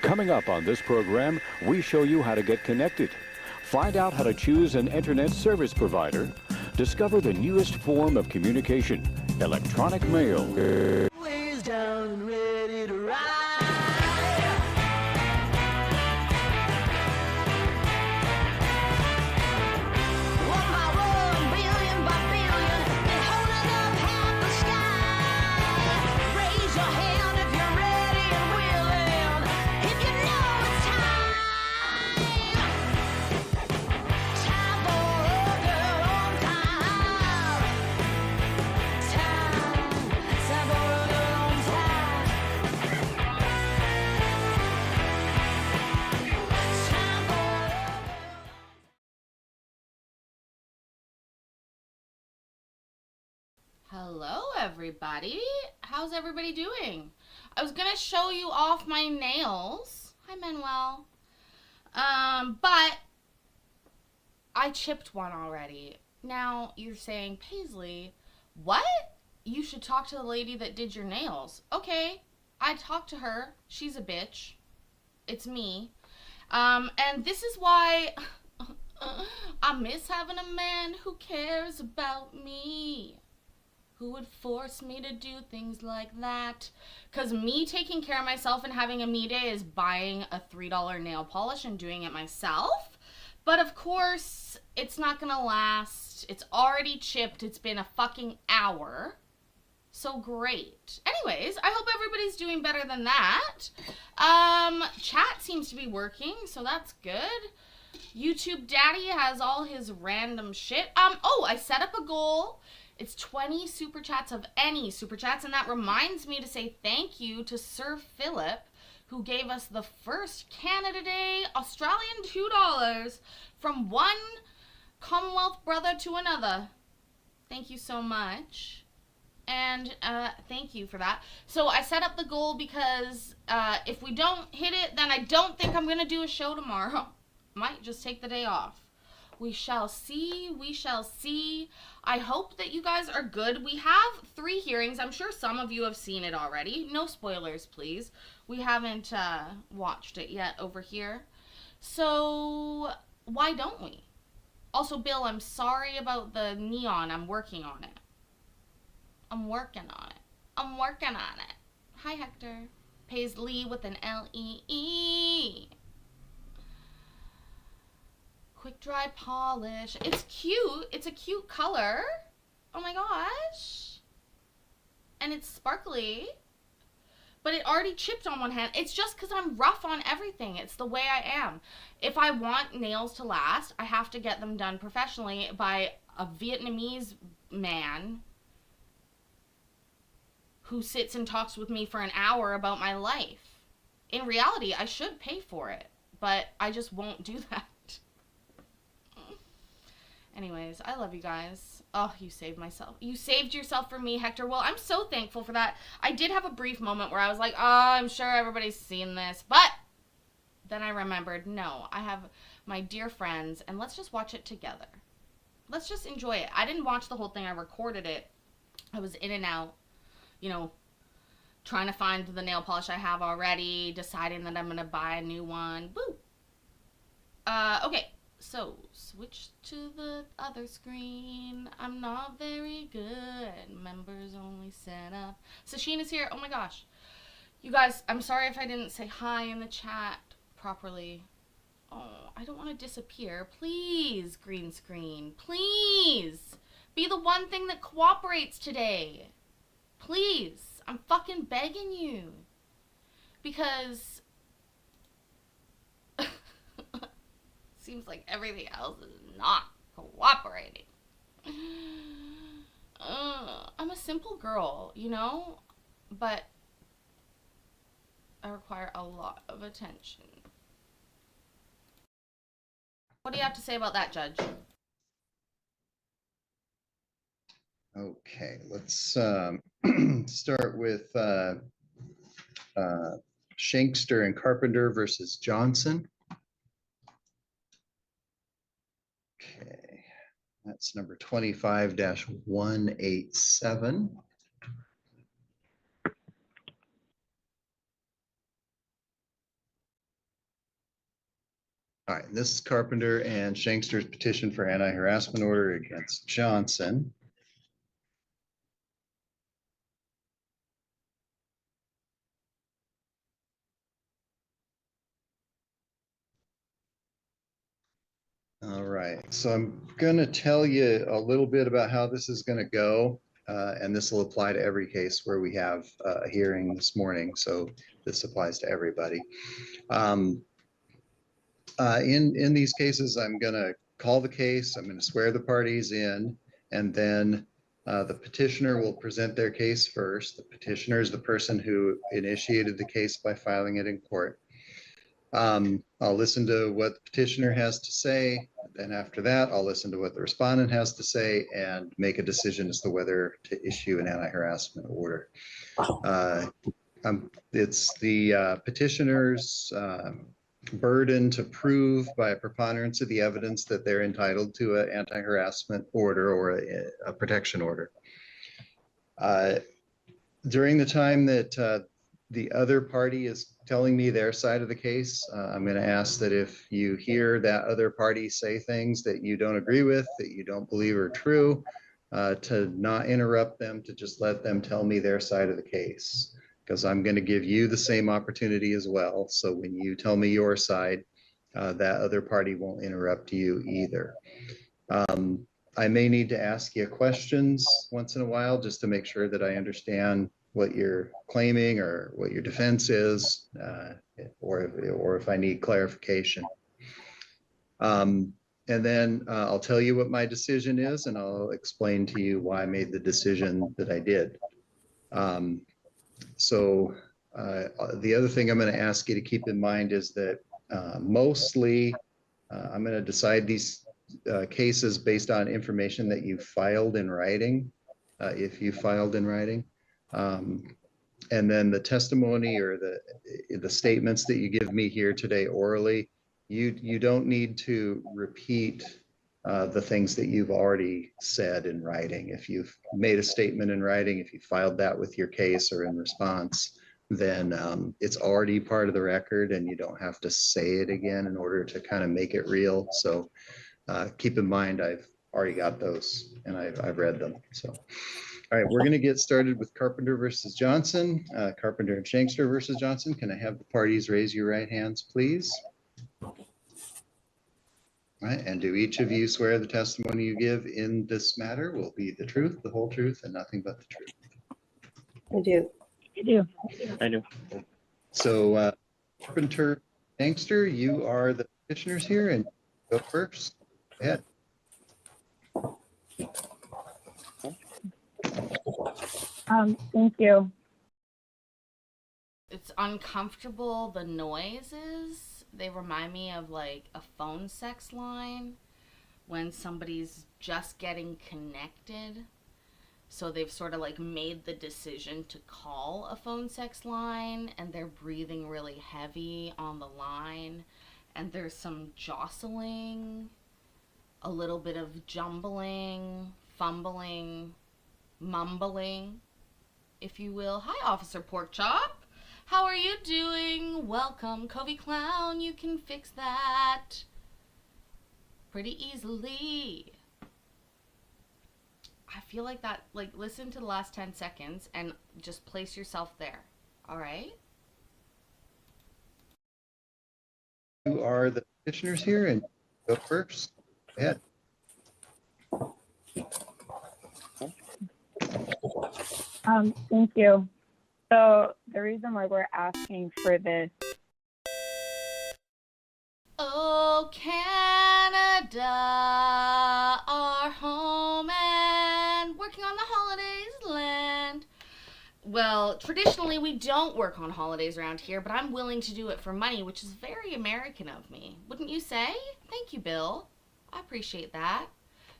Coming up on this program, we show you how to get connected. Find out how to choose an internet service provider. Discover the newest form of communication, electronic mail. Ways down and ready to ride. One by one, billion by billion, been holding up half the sky. Raise your hand if you're ready and willing, if you know it's time. Time for a girl on time. Time for a girl on time. Time for a Hello, everybody. How's everybody doing? I was gonna show you off my nails. Hi, Manuel. But I chipped one already. Now you're saying, Paisley, what? You should talk to the lady that did your nails. Okay, I talked to her. She's a bitch. It's me. And this is why I miss having a man who cares about me. Who would force me to do things like that? Because me taking care of myself and having a me day is buying a $3 nail polish and doing it myself. But of course, it's not gonna last. It's already chipped. It's been a fucking hour. So great. Anyways, I hope everybody's doing better than that. Chat seems to be working, so that's good. YouTube Daddy has all his random shit. Oh, I set up a goal. It's 20 super chats of any super chats, and that reminds me to say thank you to Sir Philip, who gave us the first Canada Day Australian $2 from one Commonwealth brother to another. Thank you so much. And thank you for that. So I set up the goal because if we don't hit it, then I don't think I'm going to do a show tomorrow. Might just take the day off. We shall see. We shall see. I hope that you guys are good. We have 3 hearings. I'm sure some of you have seen it already. No spoilers, please. We haven't watched it yet over here. So why don't we? Also, Bill, I'm sorry about the neon. I'm working on it. I'm working on it. I'm working on it. Hi, Hector. Paisley with an L-E-E. Quick dry polish. It's cute. It's a cute color. Oh my gosh. And it's sparkly. But it already chipped on one hand. It's just because I'm rough on everything. It's the way I am. If I want nails to last, I have to get them done professionally by a Vietnamese man who sits and talks with me for an hour about my life. In reality, I should pay for it, but I just won't do that. Anyways, I love you guys. Oh, you saved myself. You saved yourself for me, Hector. Well, I'm so thankful for that. I did have a brief moment where I was like, oh, I'm sure everybody's seen this. But then I remembered, no, I have my dear friends, and let's just watch it together. Let's just enjoy it. I didn't watch the whole thing. I recorded it. I was in and out, you know, trying to find the nail polish I have already, deciding that I'm going to buy a new one. Woo! Okay. So, switch to the other screen. I'm not very good. Members only set up. Sasheen is here. Oh my gosh. You guys, I'm sorry if I didn't say hi in the chat properly. Oh, I don't want to disappear. Please, green screen. Please. Be the one thing that cooperates today. Please. I'm fucking begging you. Because seems like everything else is not cooperating. I'm a simple girl, you know? But I require a lot of attention. What do you have to say about that, Judge? Okay, let's start with Shankster and Carpenter versus Johnson. Okay, that's number 25-187. All right, this is Carpenter and Shankster's petition for anti-harassment order against Johnson. All right, so I'm gonna tell you a little bit about how this is gonna go. And this will apply to every case where we have a hearing this morning, so this applies to everybody. In these cases, I'm gonna call the case, I'm gonna swear the parties in, and then the petitioner will present their case first. The petitioner is the person who initiated the case by filing it in court. I'll listen to what the petitioner has to say. Then after that, I'll listen to what the respondent has to say and make a decision as to whether to issue an anti-harassment order. It's the petitioner's burden to prove by a preponderance of the evidence that they're entitled to an anti-harassment order or a protection order. During the time that the other party is telling me their side of the case, I'm going to ask that if you hear that other party say things that you don't agree with, that you don't believe are true, to not interrupt them, to just let them tell me their side of the case, because I'm going to give you the same opportunity as well. So when you tell me your side, that other party won't interrupt you either. I may need to ask you questions once in a while just to make sure that I understand what you're claiming or what your defense is, or if I need clarification. And then I'll tell you what my decision is, and I'll explain to you why I made the decision that I did. So the other thing I'm going to ask you to keep in mind is that mostly I'm going to decide these cases based on information that you filed in writing, if you filed in writing. And then the testimony or the statements that you give me here today orally, you don't need to repeat the things that you've already said in writing. If you've made a statement in writing, if you filed that with your case or in response, then it's already part of the record and you don't have to say it again in order to kind of make it real. So keep in mind, I've already got those and I've read them. So, all right, we're going to get started with Carpenter versus Johnson, Carpenter and Shankster versus Johnson. Can I have the parties raise your right hands, please? All right, and do each of you swear the testimony you give in this matter will be the truth, the whole truth, and nothing but the truth? I do. I do. I do. So Carpenter, Shankster, you are the petitioners here and go first. Go ahead. Thank you. It's uncomfortable, the noises. They remind me of like a phone sex line when somebody's just getting connected. So they've sort of like made the decision to call a phone sex line and they're breathing really heavy on the line. And there's some jostling, a little bit of jumbling, fumbling, mumbling, if you will. Hi, Officer Porkchop. How are you doing? Welcome, Covey Clown. You can fix that pretty easily. I feel like that, like, listen to the last 10 seconds and just place yourself there. All right? You are the petitioners here and go first. Go ahead. Thank you. So the reason why we're asking for this. Oh, Canada, our home and working on the holidays land. Well, traditionally we don't work on holidays around here, but I'm willing to do it for money, which is very American of me. Wouldn't you say? Thank you, Bill. I appreciate that.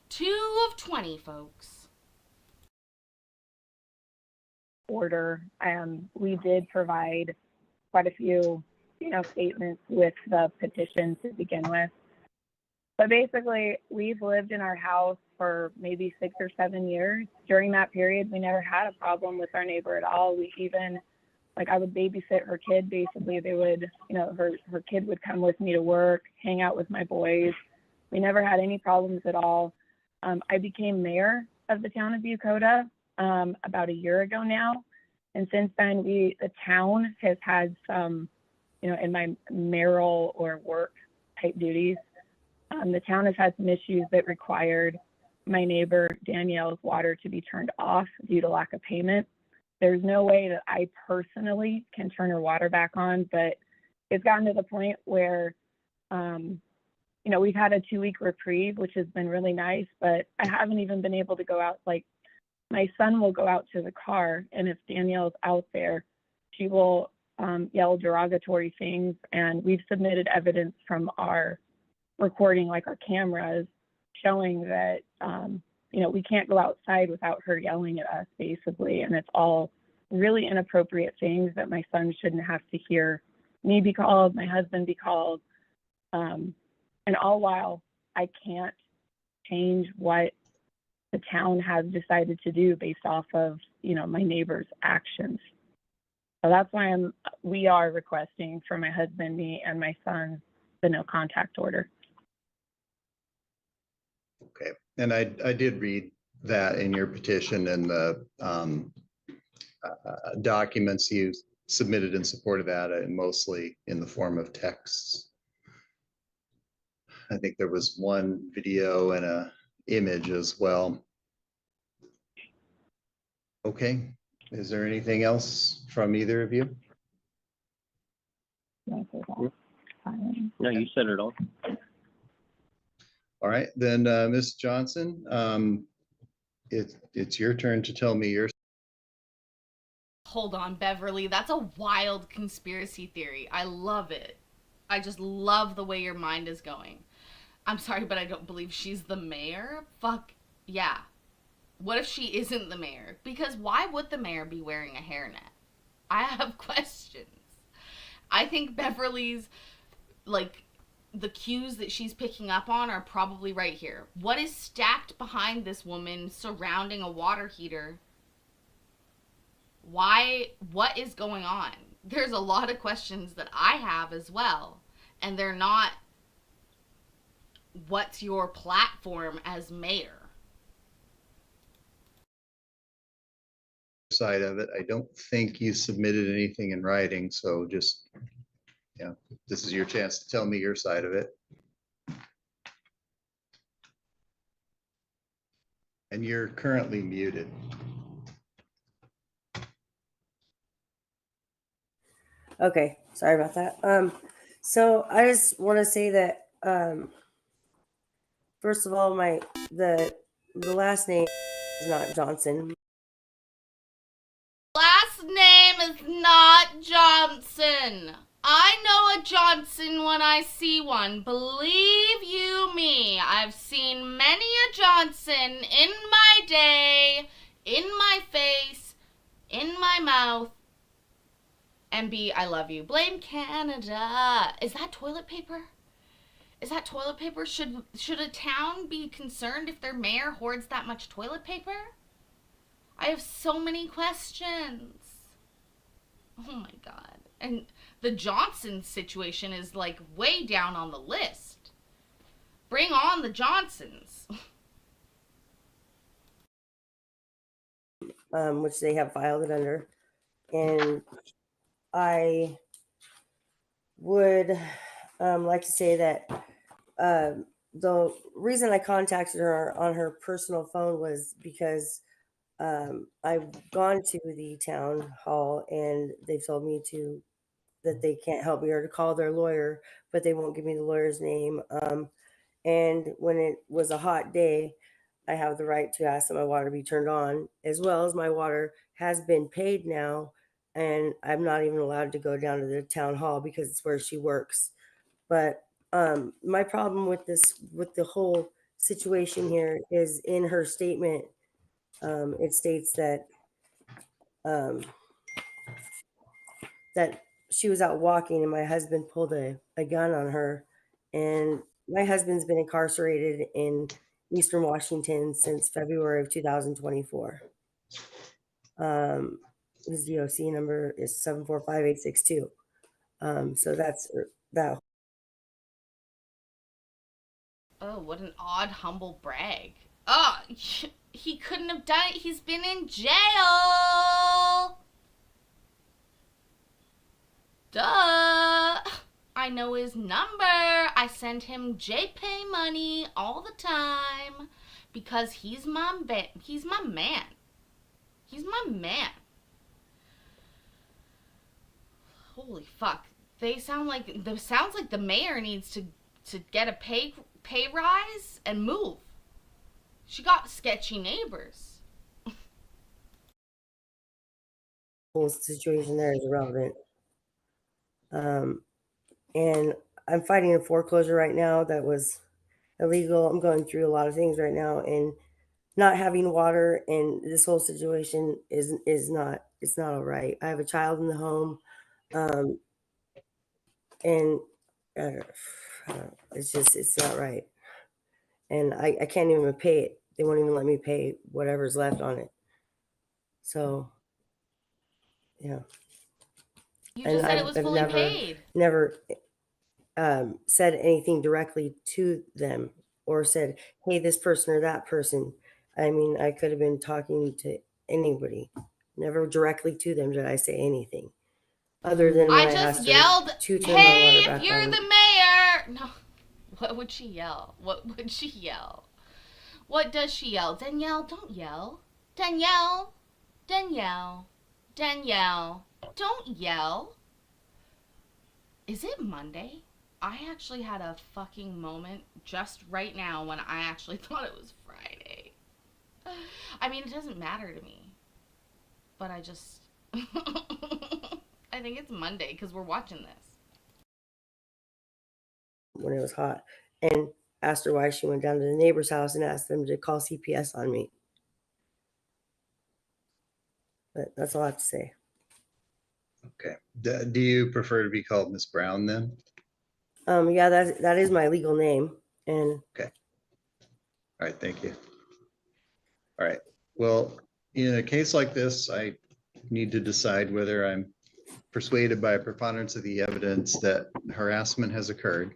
2 of 20, folks. Order. We did provide quite a few, statements with the petition to begin with. But basically, we've lived in our house for maybe 6 or 7 years. During that period, we never had a problem with our neighbor at all. We even like I would babysit her kid. Basically, they would, her kid would come with me to work, hang out with my boys. We never had any problems at all. I became mayor of the town of Bucota about a year ago now. And since then, the town has had some, in my mayoral or work type duties, the town has had some issues that required my neighbor Danielle's water to be turned off due to lack of payment. There's no way that I personally can turn her water back on, but it's gotten to the point where, we've had a 2-week reprieve, which has been really nice, but I haven't even been able to go out. Like, my son will go out to the car, and if Danielle's out there, she will yell derogatory things. And we've submitted evidence from our recording, like our cameras, showing that, we can't go outside without her yelling at us, basically. And it's all really inappropriate things that my son shouldn't have to hear me be called, my husband be called. And all while I can't change what the town has decided to do based off of, my neighbor's actions. So that's why we are requesting for my husband, me, and my son, the no contact order. Okay, and I did read that in your petition and the documents you submitted in support of that, and mostly in the form of texts. I think there was one video and a image as well. Okay, is there anything else from either of you? No, you said it all. All right, then, Ms. Johnson, it's your turn to tell me your. Hold on, Beverly. That's a wild conspiracy theory. I love it. I just love the way your mind is going. I'm sorry, but I don't believe she's the mayor. Fuck yeah. What if she isn't the mayor? Because why would the mayor be wearing a hairnet? I have questions. I think Beverly's, the cues that she's picking up on are probably right here. What is stacked behind this woman surrounding a water heater? Why? What is going on? There's a lot of questions that I have as well. And they're not, what's your platform as mayor? Side of it, I don't think you submitted anything in writing, so just, this is your chance to tell me your side of it. And you're currently muted. Okay, sorry about that. So I just want to say that first of all, the last name is not Johnson. Last name is not Johnson. I know a Johnson when I see one. Believe you me, I've seen many a Johnson in my day, in my face, in my mouth. And B, I love you. Blame Canada. Is that toilet paper? Is that toilet paper? Should a town be concerned if their mayor hoards that much toilet paper? I have so many questions. Oh my God. And the Johnson situation is way down on the list. Bring on the Johnsons. Which they have filed it under. And I would like to say that the reason I contacted her on her personal phone was because I've gone to the town hall and they've told me that they can't help me or to call their lawyer, but they won't give me the lawyer's name. And when it was a hot day, I have the right to ask that my water be turned on, as well as my water has been paid now. And I'm not even allowed to go down to the town hall because it's where she works. But my problem with the whole situation here is in her statement. It states that that she was out walking and my husband pulled a gun on her. And my husband's been incarcerated in Eastern Washington since February of 2024. his DOC number is 745-862. So that's that. Oh, what an odd, humble brag. Oh, he couldn't have done it. He's been in jail. Duh. I know his number. I send him JPay money all the time because he's my man. He's my man. He's my man. Holy fuck. Sounds like the mayor needs to get a pay rise and move. She got sketchy neighbors. Whole situation there is irrelevant. And I'm fighting a foreclosure right now that was illegal. I'm going through a lot of things right now, and not having water and this whole situation is not, it's not all right. I have a child in the home, and it's not right. And I can't even pay it. They won't even let me pay whatever's left on it. So, yeah. You just said it was fully paid. Never said anything directly to them or said, hey, this person or that person. I mean, I could have been talking to anybody. Never directly to them did I say anything. Other than when I just yelled, hey, if you're the mayor. No. What would she yell? What would she yell? What does she yell? Danielle, don't yell. Danielle. Danielle. Danielle. Don't yell. Is it Monday? I actually had a fucking moment just right now when I actually thought it was Friday. I mean, it doesn't matter to me. But I just... I think it's Monday because we're watching this. When it was hot. And asked her why she went down to the neighbor's house and asked them to call CPS on me. But that's all I have to say. Okay. Do you prefer to be called Miss Brown then? Yeah, that is my legal name. And okay. All right, thank you. All right. Well, in a case like this, I need to decide whether I'm persuaded by a preponderance of the evidence that harassment has occurred.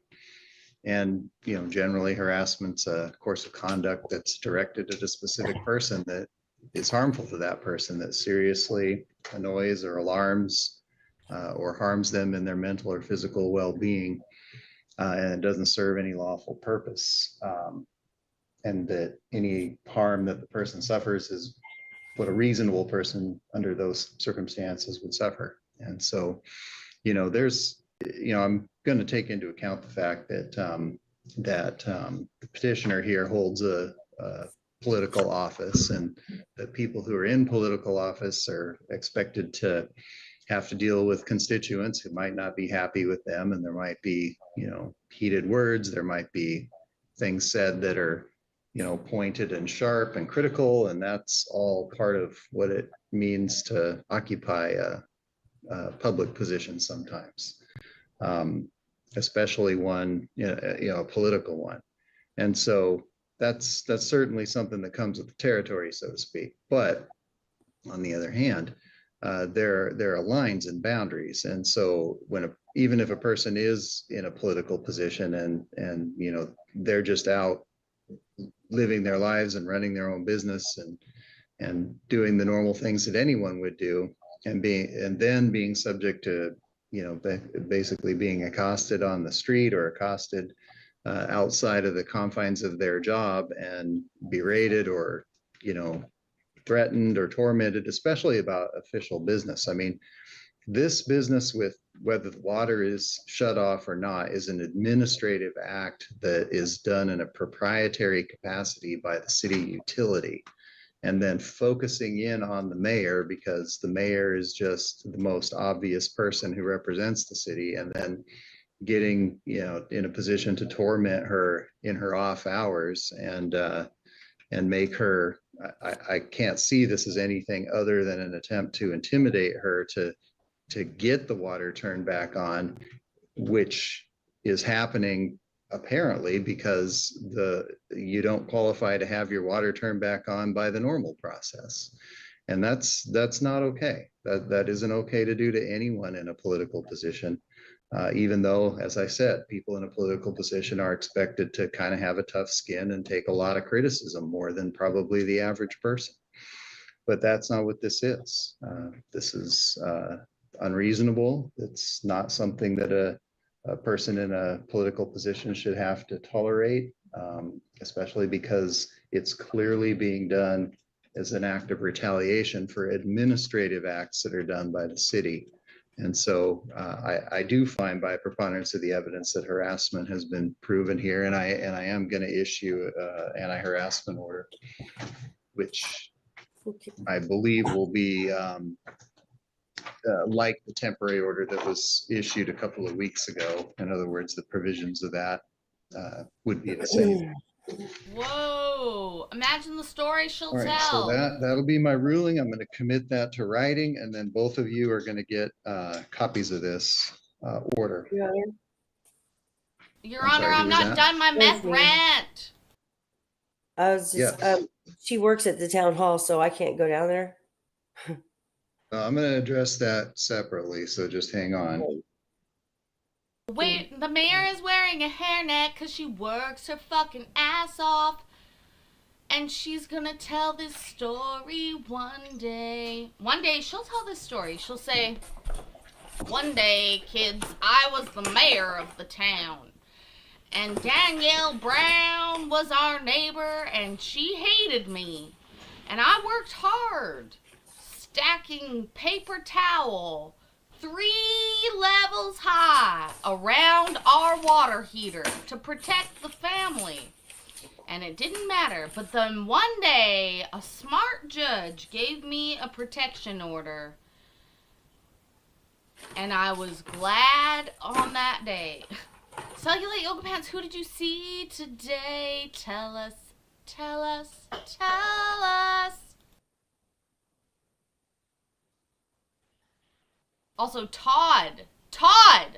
And, you know, generally harassment's a course of conduct that's directed at a specific person that is harmful to that person, that seriously annoys or alarms or harms them in their mental or physical well-being, and it doesn't serve any lawful purpose. And that any harm that the person suffers is what a reasonable person under those circumstances would suffer. And so, you know, I'm going to take into account the fact that the petitioner here holds a political office, and that people who are in political office are expected to have to deal with constituents who might not be happy with them, and there might be, you know, heated words, there might be things said that are, you know, pointed and sharp and critical, and that's all part of what it means to occupy a public position sometimes, especially one, a political one. And so that's certainly something that comes with the territory, so to speak. But on the other hand, there are lines and boundaries. And so even if a person is in a political position and you know, they're just out living their lives and running their own business and doing the normal things that anyone would do, and then being subject to, you know, basically being accosted on the street or accosted outside of the confines of their job and berated or, you know, threatened or tormented, especially about official business. I mean, this business with whether the water is shut off or not is an administrative act that is done in a proprietary capacity by the city utility. And then focusing in on the mayor because the mayor is just the most obvious person who represents the city, and then getting, you know, in a position to torment her in her off hours and make her, I can't see this as anything other than an attempt to intimidate her to get the water turned back on, which is happening apparently because you don't qualify to have your water turned back on by the normal process. And that's not okay. That isn't okay to do to anyone in a political position. Even though, as I said, people in a political position are expected to kind of have a tough skin and take a lot of criticism, more than probably the average person. But that's not what this is. This is unreasonable. It's not something that a person in a political position should have to tolerate, especially because it's clearly being done as an act of retaliation for administrative acts that are done by the city. And so I do find by preponderance of the evidence that harassment has been proven here, and I am going to issue anti-harassment order, which I believe will be like the temporary order that was issued a couple of weeks ago. In other words, the provisions of that would be the same. Whoa! Imagine the story she'll All right, tell. so that'll be my ruling. I'm going to commit that to writing, and then both of you are going to get copies of this order. Your Honor. Your I'm Honor, sorry, who I'm was not that? done my meth me. rant. I was just, Yes. she works at the town hall, so I can't go down there. I'm going to address that separately, so just hang on. Wait, the mayor is wearing a hairnet because she works her fucking ass off. And she's gonna tell this story one day. One day she'll tell this story. She'll say, one day, kids, I was the mayor of the town. And Danielle Brown was our neighbor, and she hated me. And I worked hard, stacking paper towel 3 levels high around our water heater to protect the family. And it didn't matter. But then one day, a smart judge gave me a protection order. And I was glad on that day. Cellulite Yoga Pants, who did you see today? Tell us, tell us, tell us. Also, Todd,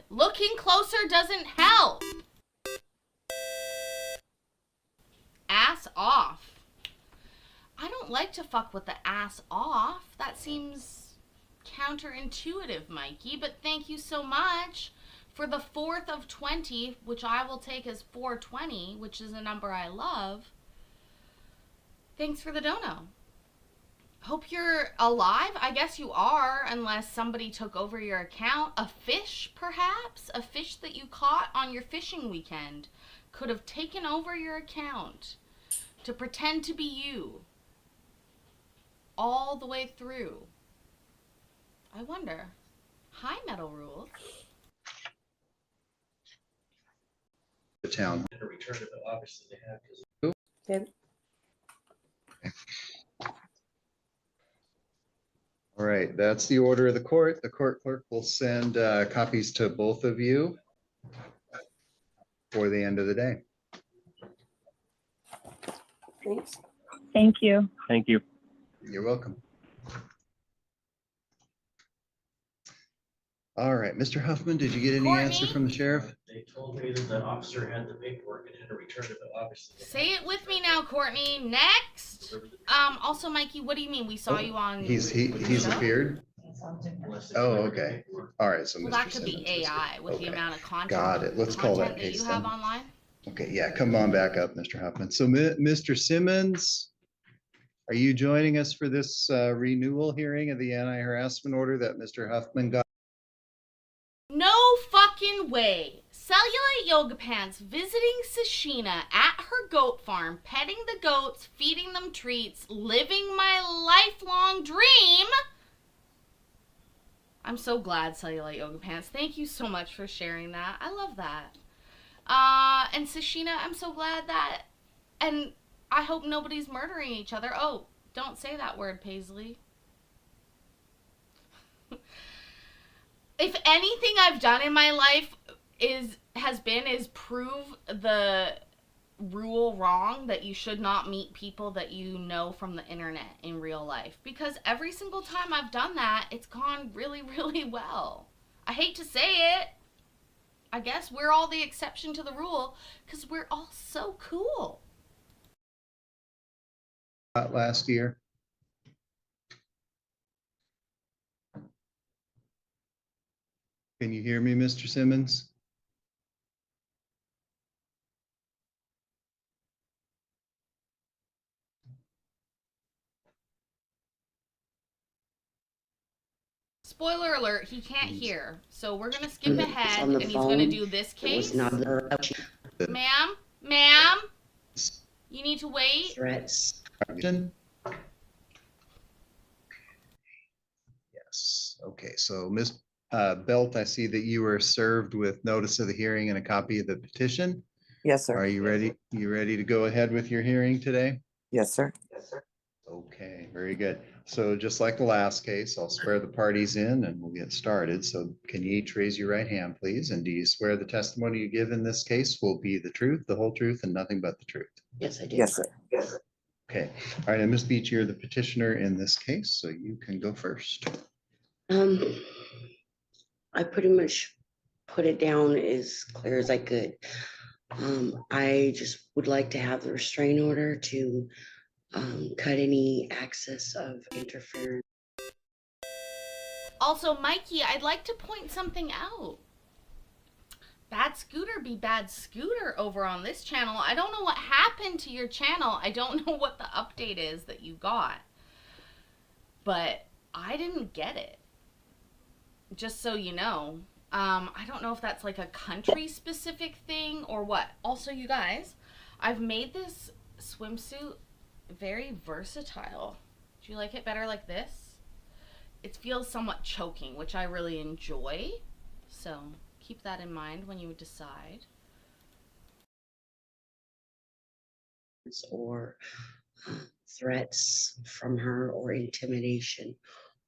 looking closer doesn't help. Ass off. I don't like to fuck with the ass off. That seems counterintuitive, Mikey, but thank you so much for the 4th of 20, which I will take as 420, which is a number I love. Thanks for the dono. Hope you're alive. I guess you are, unless somebody took over your account. A fish, perhaps? A fish that you caught on your fishing weekend could have taken over your account to pretend to be you all the way through. I wonder. Hi, Metal Rules. The town. Okay. All right, that's the order of the court. The court clerk will send copies to both of you for the end of the day. Thanks. Thank you. Thank you. You're welcome. All right, Mr. Huffman, did you get any answer Courtney? from the sheriff? They told me that the officer had the paperwork and had to return it, but obviously. Say it with me now, Courtney. Next. Also, Mikey, what do you mean? We saw you on. He's show? appeared? Unless they Oh, delivered the okay. paperwork. All right, so Well, Mr. that could be Simmons is AI here. with the Okay. amount of content. Got it. Let's call that content case you then. have online. Okay, yeah, come on back up, Mr. Huffman. So Mr. Simmons, are you joining us for this renewal hearing of the anti-harassment order that Mr. Huffman got? No fucking way. Cellulite Yoga Pants visiting Sashina at her goat farm, petting the goats, feeding them treats, living my lifelong dream. I'm so glad, Cellulite Yoga Pants. Thank you so much for sharing that. I love that. And Sashina, I'm so glad that, and I hope nobody's murdering each other. Oh, don't say that word, Paisley. If anything I've done in my life has been prove the rule wrong that you should not meet people that you know from the internet in real life. Because every single time I've done that, it's gone really, really well. I hate to say it. I guess we're all the exception to the rule because we're all so cool. Last year? Can you hear me, Mr. Simmons? Spoiler alert, he can't hear. So we're going to skip ahead on the and he's going to phone. do this It was case. not her Ma'am? Ma'am? You need to wait. threats. Yes. Okay, so Ms. Belt, I see that you were served with notice of the hearing and a copy of the petition. Yes, Are sir. you ready? You ready to go ahead with your hearing today? Yes, sir. Okay, very good. So just like the last case, I'll swear the parties in and we'll get started. So can you each raise your right hand, please? And do you swear the testimony you give in this case will be the truth, the whole truth, and nothing but the truth? Yes, I did. Yes, sir. Okay, all right, and Ms. Beach, you're the petitioner in this case, so you can go first. I pretty much put it down as clear as I could. I just would like to have the restraining order to cut any access of interference. Also, Mikey, I'd like to point something out. Bad Scooter be Bad Scooter over on this channel. I don't know what happened to your channel. I don't know what the update is that you got. But I didn't get it. Just so you know. I don't know if that's like a country specific thing or what. Also, you guys, I've made this swimsuit very versatile. Do you like it better like this? It feels somewhat choking, which I really enjoy. So keep that in mind when you decide. Or threats from her or intimidation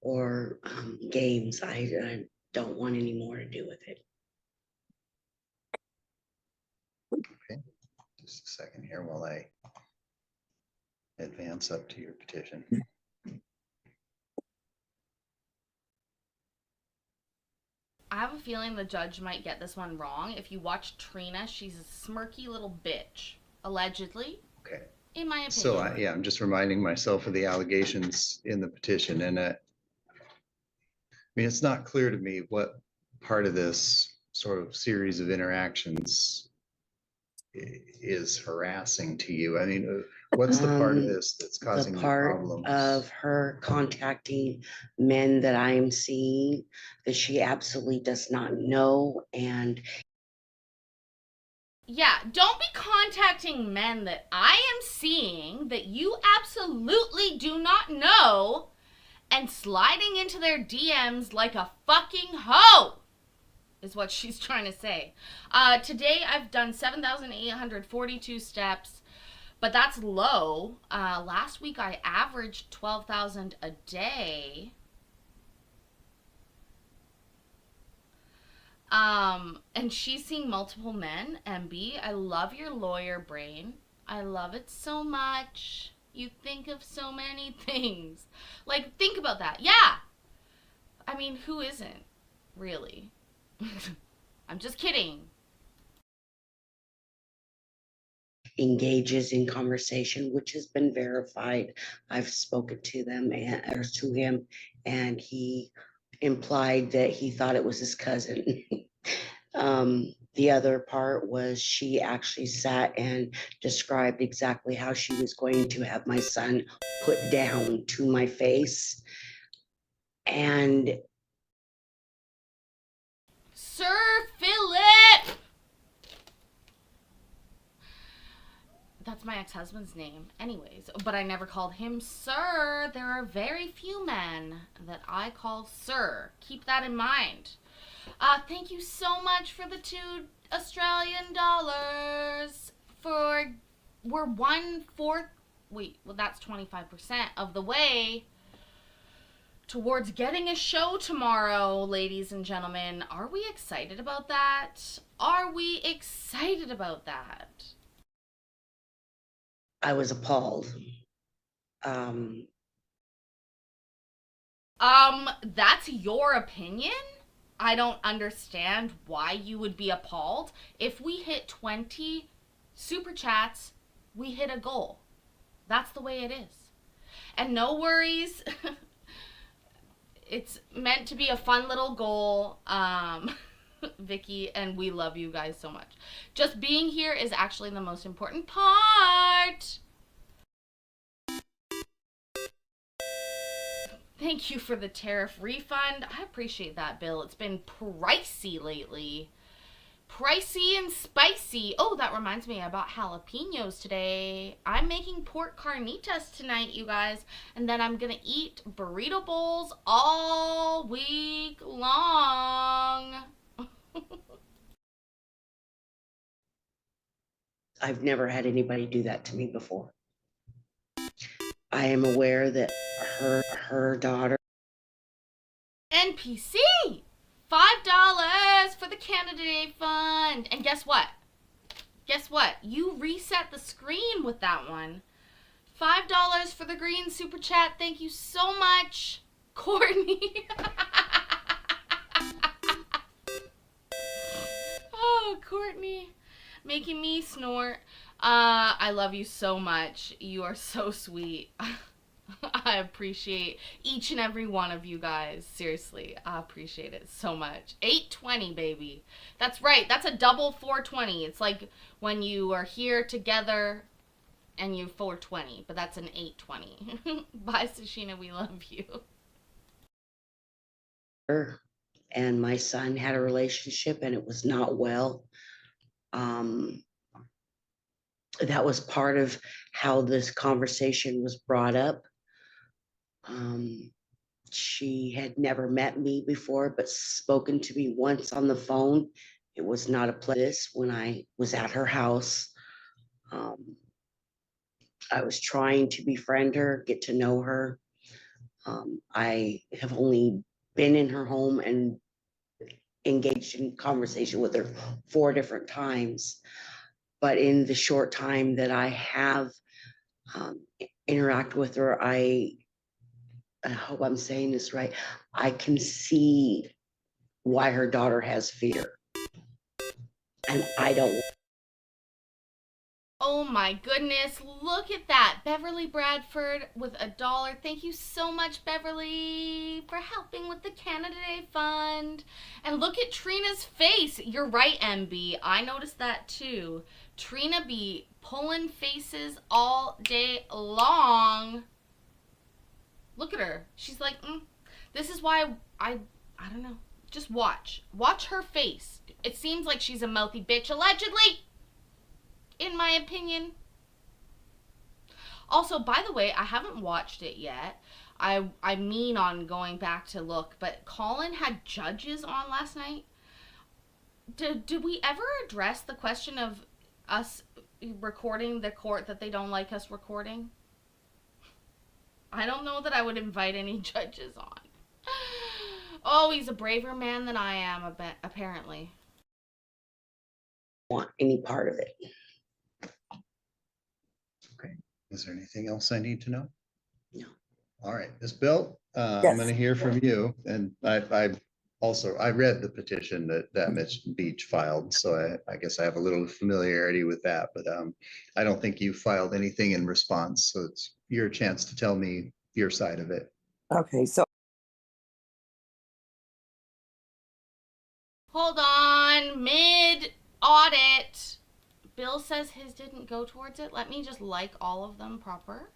or games. I don't want any more to do with it. Okay, just a second here while I advance up to your petition. I have a feeling the judge might get this one wrong. If you watch Trina, she's a smirky little bitch, allegedly, Okay, in my opinion. so yeah, I'm just reminding myself of the allegations in the petition, and I mean, it's not clear to me what part of this sort of series of interactions is harassing to you. I mean, what's the part of this that's causing The you part problems? of her contacting men that I'm seeing that she absolutely does not know, and Yeah, don't be contacting men that I am seeing that you absolutely do not know and sliding into their DMs like a fucking hoe, is what she's trying to say. Today I've done 7,842 steps, but that's low. Last week I averaged 12,000 a day. And she's seeing multiple men. MB, I love your lawyer brain. I love it so much. You think of so many things. Like, think about that. Yeah. I mean, who isn't? Really? I'm just kidding. engages in conversation, which has been verified. I've spoken to them or to him, and he implied that he thought it was his cousin. The other part was she actually sat and described exactly how she was going to have my son put down to my face. And Sir Philip! That's my ex-husband's name. Anyways, but I never called him sir. There are very few men that I call sir. Keep that in mind. Thank you so much for the $2 Australian dollars. We're 1/4. Wait, well that's 25% of the way towards getting a show tomorrow, ladies and gentlemen. Are we excited about that? Are we excited about that? I was appalled. That's your opinion? I don't understand why you would be appalled. If we hit 20 super chats, we hit a goal. That's the way it is. And no worries. It's meant to be a fun little goal. Vicky, and we love you guys so much. Just being here is actually the most important part. Thank you for the tariff refund. I appreciate that, Bill. It's been pricey lately. Pricey and spicy. Oh, that reminds me, I bought jalapenos today. I'm making pork carnitas tonight, you guys. And then I'm going to eat burrito bowls all week long. I've never had anybody do that to me before. I am aware that her daughter. NPC! $5 for the candidate fund. And guess what? Guess what? You reset the screen with that one. $5 for the green super chat. Thank you so much, Courtney. Oh, Courtney. Making me snort. I love you so much. You are so sweet. I appreciate each and every one of you guys. Seriously, I appreciate it so much. 820, baby. That's right. That's a double 420. It's like when you are here together and you 420, but that's an 820. Bye, Sashina. We love you. Her and my son had a relationship and it was not well. That was part of how this conversation was brought up. She had never met me before, but spoken to me once on the phone. It was not a place when I was at her house. I was trying to befriend her, get to know her. I have only been in her home and engaged in conversation with her 4 different times. But in the short time that I have interacted with her, I hope I'm saying this right, I can see why her daughter has fear. And I don't. Oh my goodness, look at that. Beverly Bradford with $1. Thank you so much, Beverly, for helping with the candidate fund. And look at Trina's face. You're right, MB. I noticed that too. Trina be pulling faces all day long. Look at her. She's like, this is why I don't know. Just watch. Watch her face. It seems like she's a mouthy bitch, allegedly. In my opinion. Also, by the way, I haven't watched it yet. I mean on going back to look, but Colin had judges on last night. Did we ever address the question of us recording the court that they don't like us recording? I don't know that I would invite any judges on. Oh, he's a braver man than I am, apparently. Want any part of it. Okay. Is there anything else I need to know? No. All right, Ms. Bill, Yes. I'm going to hear from you. And I read the petition that Mitch Beach filed, so I guess I have a little familiarity with that, but I don't think you filed anything in response. So it's your chance to tell me your side of it. Okay, so Hold on, mid-audit. Bill says his didn't go towards it. Let me just like all of them proper.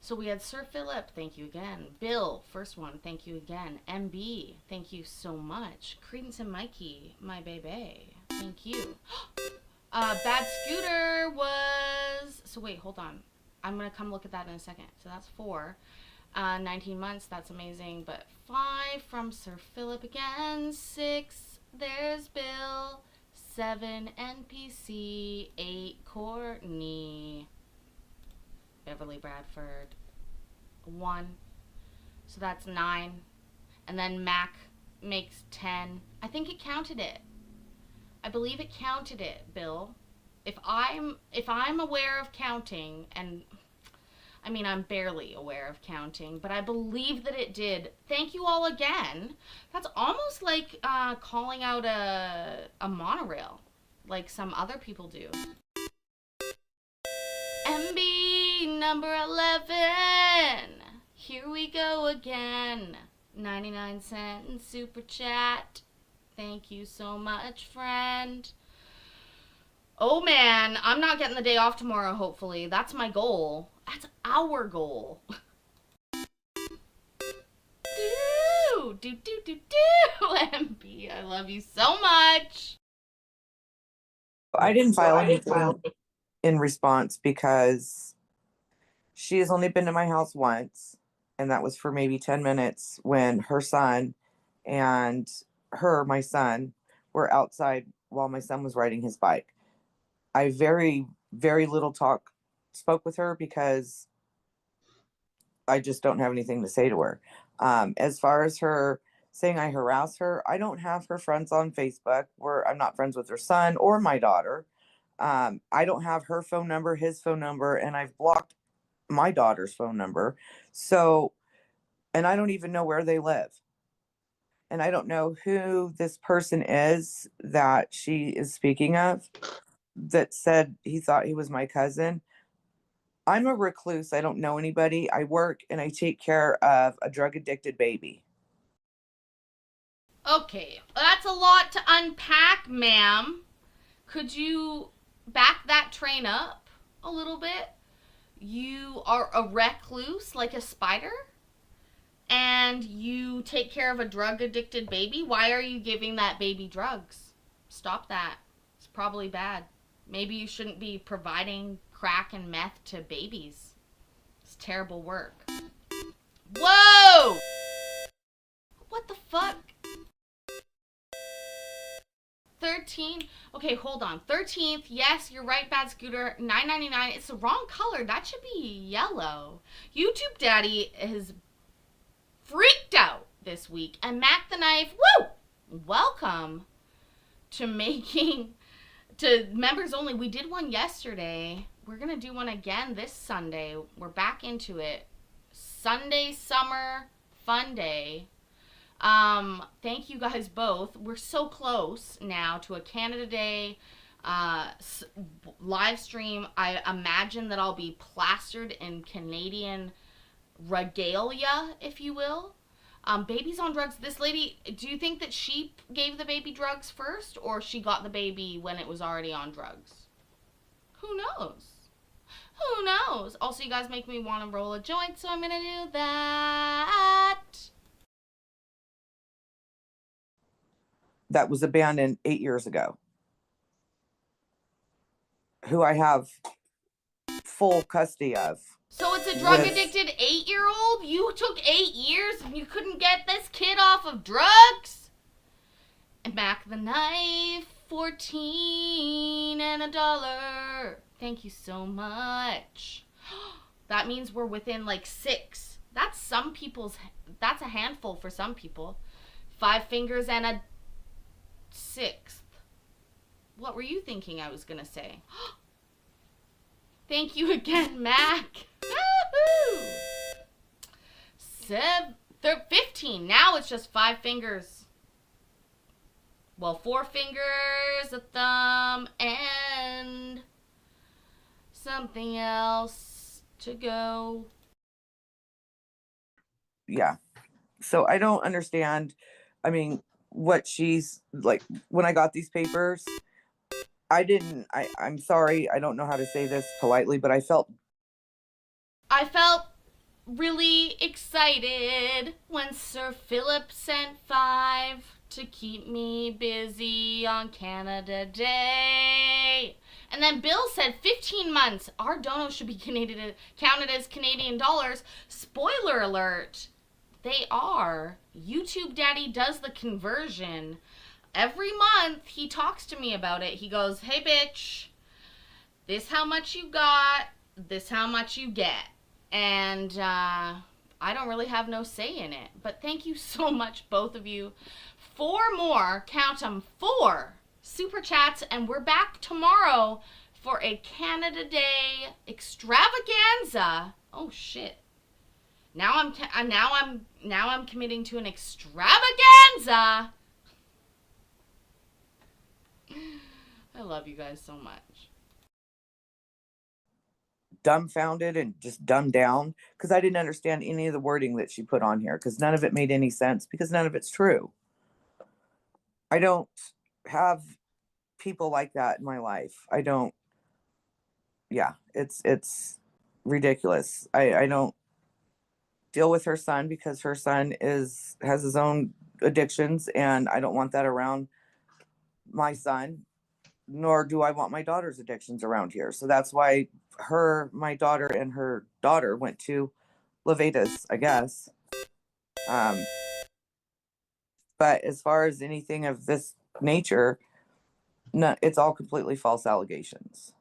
So we had Sir Philip, thank you again. Bill, first one, thank you again. MB, thank you so much. Credence and Mikey, my baby, thank you. Bad Scooter was, so wait, hold on. I'm gonna come look at that in a second. So that's 4. 19 months, that's amazing. But 5 from Sir Philip again. 6, there's Bill. 7, NPC. 8, Courtney. Beverly Bradford. 1. So that's 9. And then Mac makes 10. I think it counted it. I believe it counted it, Bill. If I'm aware of counting, and I mean, I'm barely aware of counting, but I believe that it did. Thank you all again. That's almost like calling out a monorail, like some other people do. MB number 11. Here we go again. 99 cent super chat. Thank you so much, friend. Oh man, I'm not getting the day off tomorrow, hopefully. That's my goal. That's our goal. Do, MB, I love you so much. I didn't file anything in response because she has only been to my house once, and that was for maybe 10 minutes when her son and my son, were outside while my son was riding his bike. I very, very little spoke with her because I just don't have anything to say to her. As far as her saying I harass her, I don't have her friends on Facebook where I'm not friends with her son or my daughter. I don't have her phone number, his phone number, and I've blocked my daughter's phone number. So, and I don't even know where they live. And I don't know who this person is that she is speaking of that said he thought he was my cousin. I'm a recluse. I don't know anybody. I work and I take care of a drug addicted baby. Okay, that's a lot to unpack, ma'am. Could you back that train up a little bit? You are a recluse like a spider? And you take care of a drug addicted baby? Why are you giving that baby drugs? Stop that. It's probably bad. Maybe you shouldn't be providing crack and meth to babies. It's terrible work. Whoa! What the fuck? 13. Okay, hold on. 13th. Yes, you're right, Bad Scooter. $9.99. It's the wrong color. That should be yellow. YouTube Daddy is freaked out this week. And Mac the Knife, woo! Welcome to members only. We did one yesterday. We're going to do one again this Sunday. We're back into it. Sunday Summer Fun Day. Thank you guys both. We're so close now to a Canada Day live stream. I imagine that I'll be plastered in Canadian regalia, if you will. Babies on drugs. This lady, do you think that she gave the baby drugs first, or she got the baby when it was already on drugs? Who knows? Who knows? Also, you guys make me want to roll a joint, so I'm gonna do that. That was abandoned 8 years ago, who I have full custody of. So it's a drug addicted 8-year-old? You took 8 years and you couldn't get this kid off of drugs? And Mac the Knife, 14 and $1. Thank you so much. That means we're within like 6. That's a handful for some people. 5 fingers and a 6th. What were you thinking I was gonna say? Thank you again, Mac. 15. Now it's just 5 fingers. Well, 4 fingers, a thumb, and something else to go. Yeah. So I don't understand. I mean, what she's like, when I got these papers, I'm sorry, I don't know how to say this politely, but I felt really excited when Sir Philip sent 5 to keep me busy on Canada Day. And then Bill said 15 months. Our dono should be counted as Canadian dollars. Spoiler alert. They are. YouTube Daddy does the conversion. Every month he talks to me about it. He goes, hey bitch, this how much you got, this how much you get. And I don't really have no say in it. But thank you so much, both of you. 4 more, count them, 4 super chats, and we're back tomorrow for a Canada Day extravaganza. Oh shit. Now I'm committing to an extravaganza. I love you guys so much. dumbfounded and just dumbed down because I didn't understand any of the wording that she put on here because none of it made any sense because none of it's true. I don't have people like that in my life. I don't. Yeah, it's ridiculous. I don't deal with her son because her son has his own addictions, and I don't want that around my son, nor do I want my daughter's addictions around here. So that's why my daughter and her daughter went to Levedas, I guess. But as far as anything of this nature, no, it's all completely false allegations.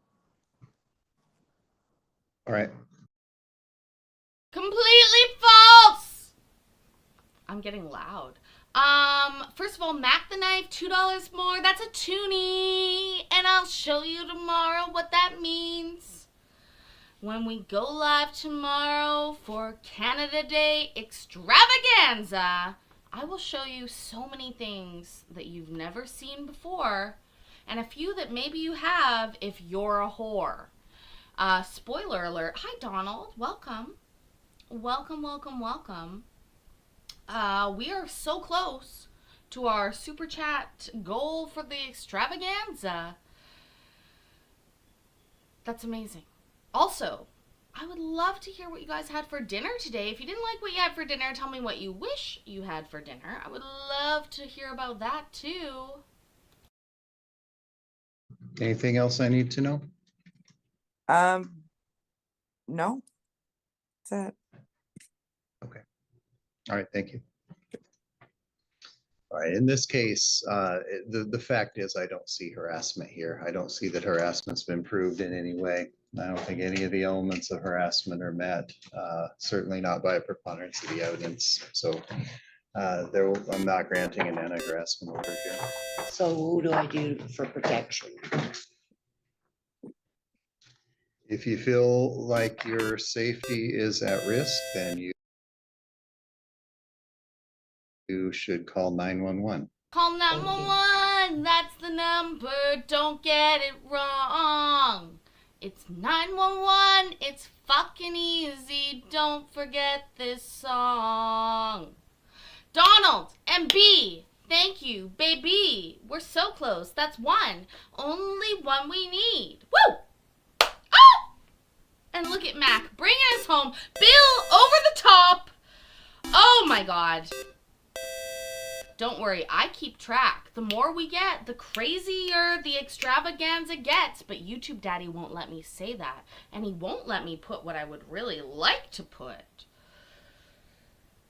All right. Completely false. I'm getting loud. First of all, Mac the Knife, $2 more. That's a toonie. And I'll show you tomorrow what that means. When we go live tomorrow for Canada Day Extravaganza, I will show you so many things that you've never seen before, and a few that maybe you have if you're a whore. Spoiler alert. Hi, Donald. Welcome. Welcome, welcome, welcome. We are so close to our super chat goal for the extravaganza. That's amazing. Also, I would love to hear what you guys had for dinner today. If you didn't like what you had for dinner, tell me what you wish you had for dinner. I would love to hear about that too. Anything else I need to know? No, that's it. Okay. All right. Thank you. All right. In this case, the fact is I don't see harassment here. I don't see that harassment's been proved in any way. I don't think any of the elements of harassment are met, certainly not by a preponderance of the evidence. So I'm not granting an anti-harassment order here. So who do I do for protection? If you feel like your safety is at risk, then you should call 911. Call 911. That's the number. Don't get it wrong. It's 911. It's fucking easy. Don't forget this song. Donald and B, thank you, baby. We're so close. That's one. Only one we need. Woo! Oh! And look at Mac bringing us home. Bill over the top. Oh my God. Don't worry, I keep track. The more we get, the crazier the extravaganza gets. But YouTube Daddy won't let me say that. And he won't let me put what I would really like to put.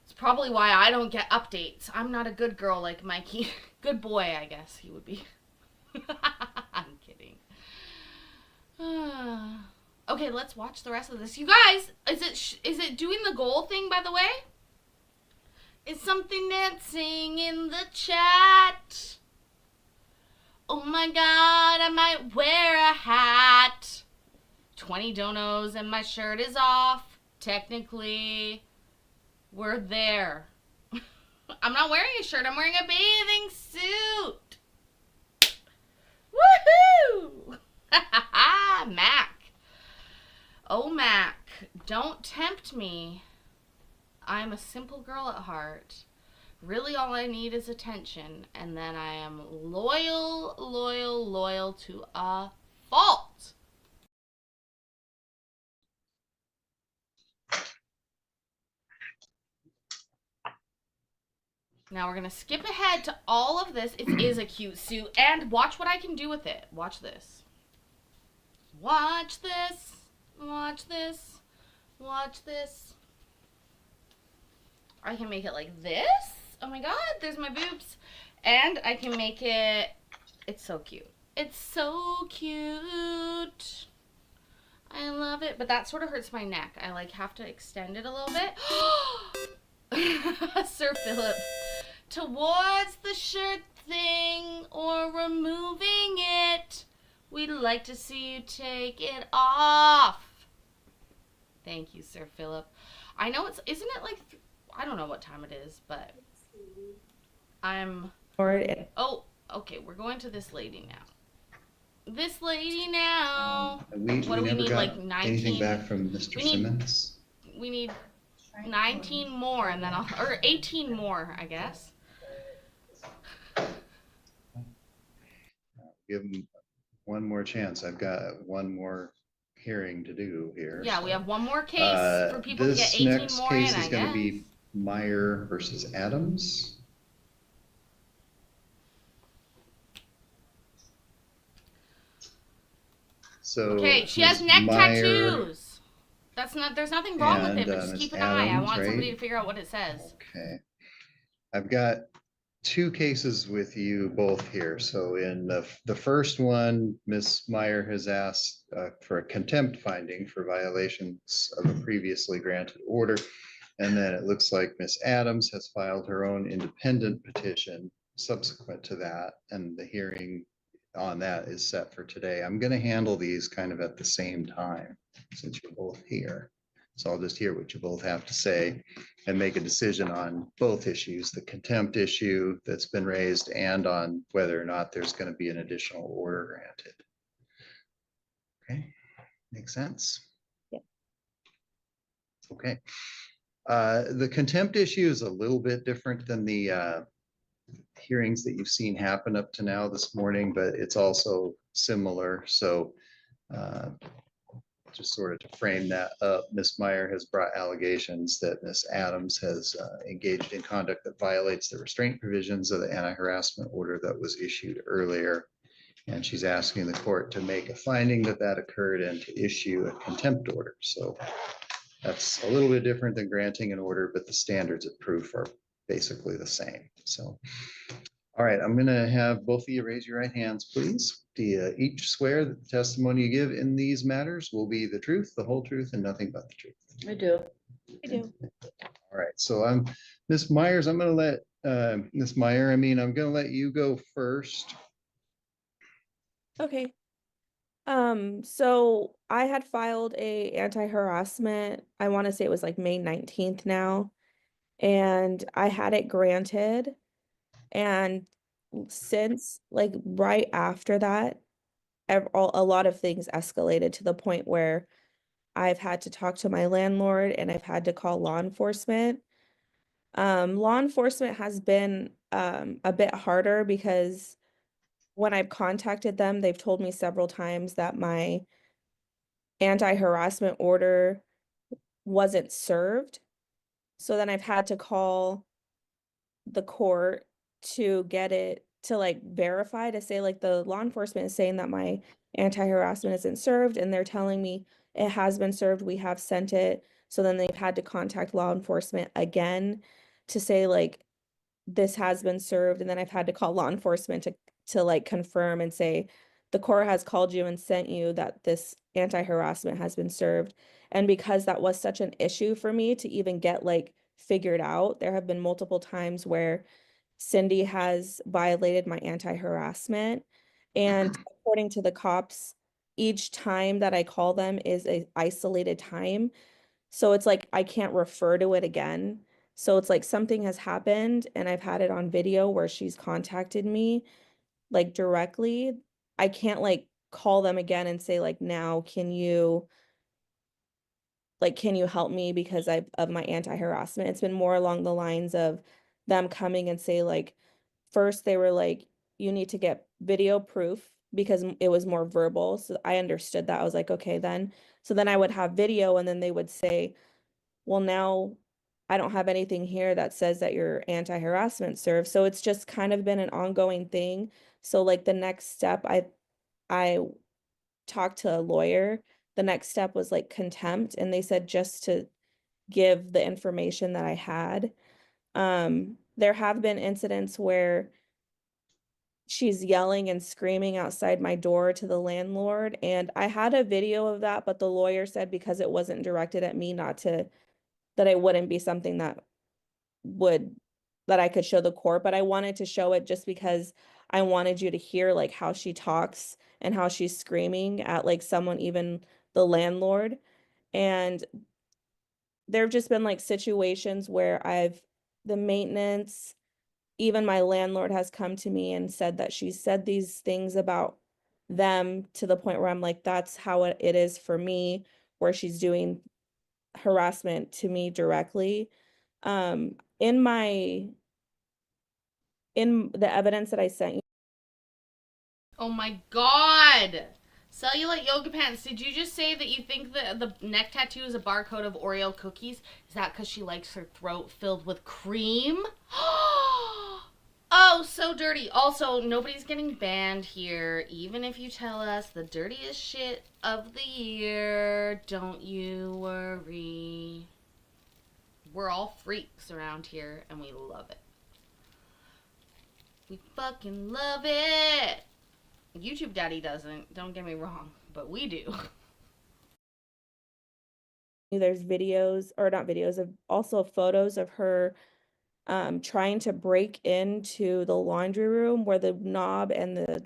It's probably why I don't get updates. I'm not a good girl like Mikey. Good boy, I guess he would be. I'm kidding. Okay, let's watch the rest of this. You guys, is it doing the goal thing, by the way? Is something dancing in the chat? Oh my God, I might wear a hat. 20 donos and my shirt is off. Technically, we're there. I'm not wearing a shirt, I'm wearing a bathing suit. Woohoo! Mac. Oh, Mac, don't tempt me. I'm a simple girl at heart. Really, all I need is attention, and then I am loyal, loyal, loyal to a fault. Now we're going to skip ahead to all of this. It is a cute suit, and watch what I can do with it. Watch this. Watch this. Watch this. Watch this. I can make it like this. Oh my God, there's my boobs. And I can make it, it's so cute. It's so cute. I love it. But that sort of hurts my neck. I like have to extend it a little bit. Sir Philip. Towards the shirt thing or removing it. We'd like to see you take it off. Thank you, Sir Philip. I know isn't it like, I don't know what time it is, but oh, okay, we're going to this lady now. This lady now. What do we need, like 19? Anything back from Mr. Simmons? We need 19 more, and then or 18 more, I guess. give them one more chance. I've got one more hearing to do here. Yeah, we so. have one more case for people to get This 18 next more case in, is I going to guess. be Meyer versus Adams. So Okay, she has Ms. neck Meyer tattoos. There's nothing wrong with it, but just Ms. keep an eye. I Adams, want somebody right? to figure out what it says. Okay. I've got two cases with you both here. So in the first one, Ms. Meyer has asked for a contempt finding for violations of a previously granted order. And then it looks like Ms. Adams has filed her own independent petition subsequent to that, and the hearing on that is set for today. I'm going to handle these kind of at the same time since you're both here. So I'll just hear what you both have to say and make a decision on both issues, the contempt issue that's been raised and on whether or not there's going to be an additional order granted. Okay, makes sense? Yeah. Okay. The contempt issue is a little bit different than the hearings that you've seen happen up to now this morning, but it's also similar. So just sort of to frame that up, Ms. Meyer has brought allegations that Ms. Adams has engaged in conduct that violates the restraint provisions of the anti-harassment order that was issued earlier. And she's asking the court to make a finding that that occurred and to issue a contempt order. So that's a little bit different than granting an order, but the standards of proof are basically the same. So, all right, I'm going to have both of you raise your right hands, please. Do you each swear that the testimony you give in these matters will be the truth, the whole truth, and nothing but the truth? I do. I do. All right, so I'm Ms. Myers. I'm going to let Ms. Meyer, I'm going to let you go first. Okay. So I had filed a anti-harassment, I want to say it was like May 19th now, and I had it granted. And since like right after that, a lot of things escalated to the point where I've had to talk to my landlord and I've had to call law enforcement. Law enforcement has been a bit harder because when I've contacted them, they've told me several times that my anti-harassment order wasn't served. So then I've had to call the court to get it to like verify, to say like the law enforcement is saying that my anti-harassment isn't served, and they're telling me it has been served, we have sent it. So then they've had to contact law enforcement again to say like this has been served, and then I've had to call law enforcement to like confirm and say the court has called you and sent you that this anti-harassment has been served. And because that was such an issue for me to even get like figured out, there have been multiple times where Cindy has violated my anti-harassment, and according to the cops, each time that I call them is a isolated time. So it's like I can't refer to it again. So it's like something has happened and I've had it on video where she's contacted me like directly. I can't like call them again and say like, now can you help me because of my anti-harassment? It's been more along the lines of them coming and say like, first they were like, you need to get video proof, because it was more verbal. So I understood that. I was like, okay then. So then I would have video and then they would say, well, now I don't have anything here that says that your anti-harassment served. So it's just kind of been an ongoing thing. So like the next step, I talked to a lawyer. The next step was like contempt, and they said just to give the information that I had. There have been incidents where she's yelling and screaming outside my door to the landlord, and I had a video of that, but the lawyer said because it wasn't directed at me, not to, that it wouldn't be something that I could show the court. But I wanted to show it just because I wanted you to hear like how she talks and how she's screaming at like someone, even the landlord. And there've just been like situations where the maintenance, even my landlord has come to me and said that she said these things about them, to the point where I'm like, that's how it is for me, where she's doing harassment to me directly. In the evidence that I sent you. Oh my god! Cellulite yoga pants. Did you just say that you think that the neck tattoo is a barcode of Oreo cookies? Is that because she likes her throat filled with cream? Oh, so dirty. Also, nobody's getting banned here, even if you tell us the dirtiest shit of the year. Don't you worry. We're all freaks around here, and we love it. We fucking love it. YouTube Daddy doesn't, don't get me wrong, but we do. There's videos, or not videos, of also photos of her trying to break into the laundry room where the knob and the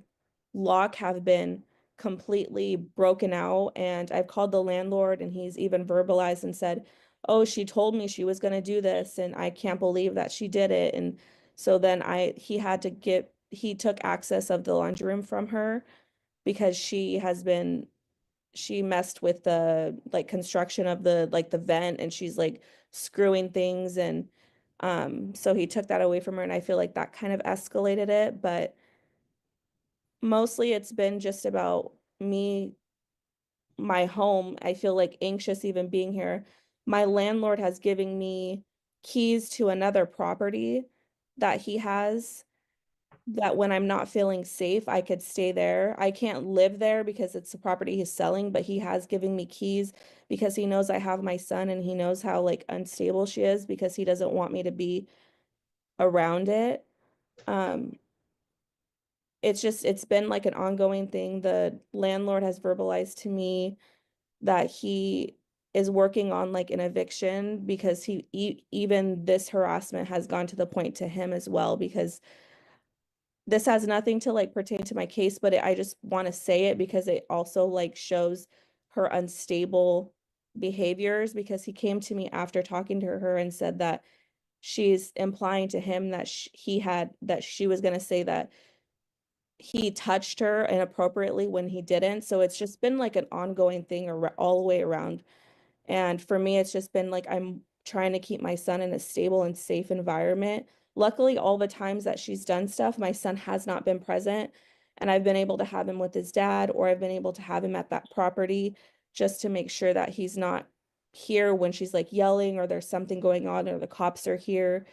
lock have been completely broken out. And I've called the landlord, and he's even verbalized and said, oh, she told me she was going to do this, and I can't believe that she did it. And so then he took access of the laundry room from her because she messed with the like construction of the vent, and she's like screwing things. And so he took that away from her, and I feel like that kind of escalated it. But mostly it's been just about me, my home. I feel like anxious even being here. My landlord has given me keys to another property that he has, that when I'm not feeling safe, I could stay there. I can't live there because it's the property he's selling, but he has given me keys because he knows I have my son, and he knows how like unstable she is, because he doesn't want me to be around it. Um, it's been like an ongoing thing. The landlord has verbalized to me that he is working on like an eviction, because even this harassment has gone to the point to him as well, because this has nothing to like pertain to my case, but I just want to say it because it also like shows her unstable behaviors, because he came to me after talking to her and said that she's implying to him that that she was going to say that he touched her inappropriately when he didn't. So it's just been like an ongoing thing all the way around. And for me, it's just been like I'm trying to keep my son in a stable and safe environment. Luckily, all the times that she's done stuff, my son has not been present, and I've been able to have him with his dad, or I've been able to have him at that property just to make sure that he's not here when she's like yelling or there's something going on or the cops are here.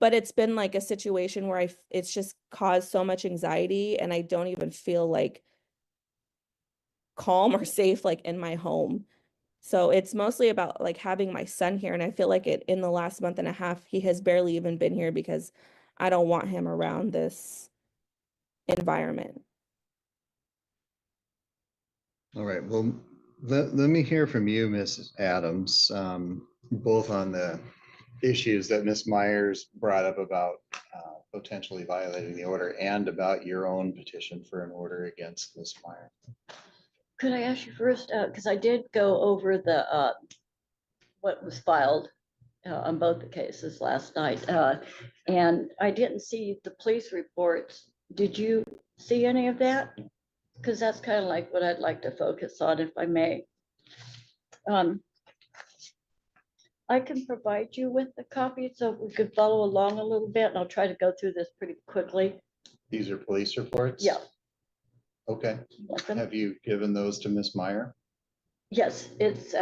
But it's been like a situation where it's just caused so much anxiety, and I don't even feel like calm or safe like in my home. So it's mostly about like having my son here, and I feel like in the last month and a half he has barely even been here because I don't want him around this environment. All right, well, let me hear from you, Mrs. Adams, both on the issues that Ms. Myers brought up about potentially violating the order, and about your own petition for an order against Ms. Myers. Could I ask you first, because I did go over the what was filed on both the cases last night, and I didn't see the police reports. Did you see any of that? Because that's kind of like what I'd like to focus on, if I may. I can provide you with a copy so we could follow along a little bit, and I'll try to go through this pretty quickly. These are police reports? Yeah. Okay. Have you given those to Ms. Meyer? Yes, it's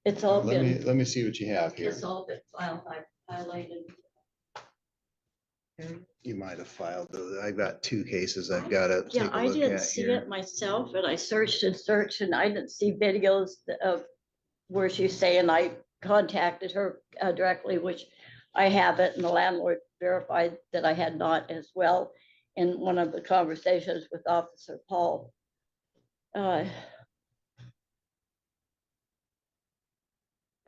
it's all been. Let me see what you have here. It's all been filed. I highlighted. You might have filed those. I've got two cases I've got to Yeah, take a I look didn't at see here. it myself, and I searched and searched, and I didn't see videos of where she's saying I contacted her directly, which I haven't, and the landlord verified that I had not as well in one of the conversations with Officer Paul. I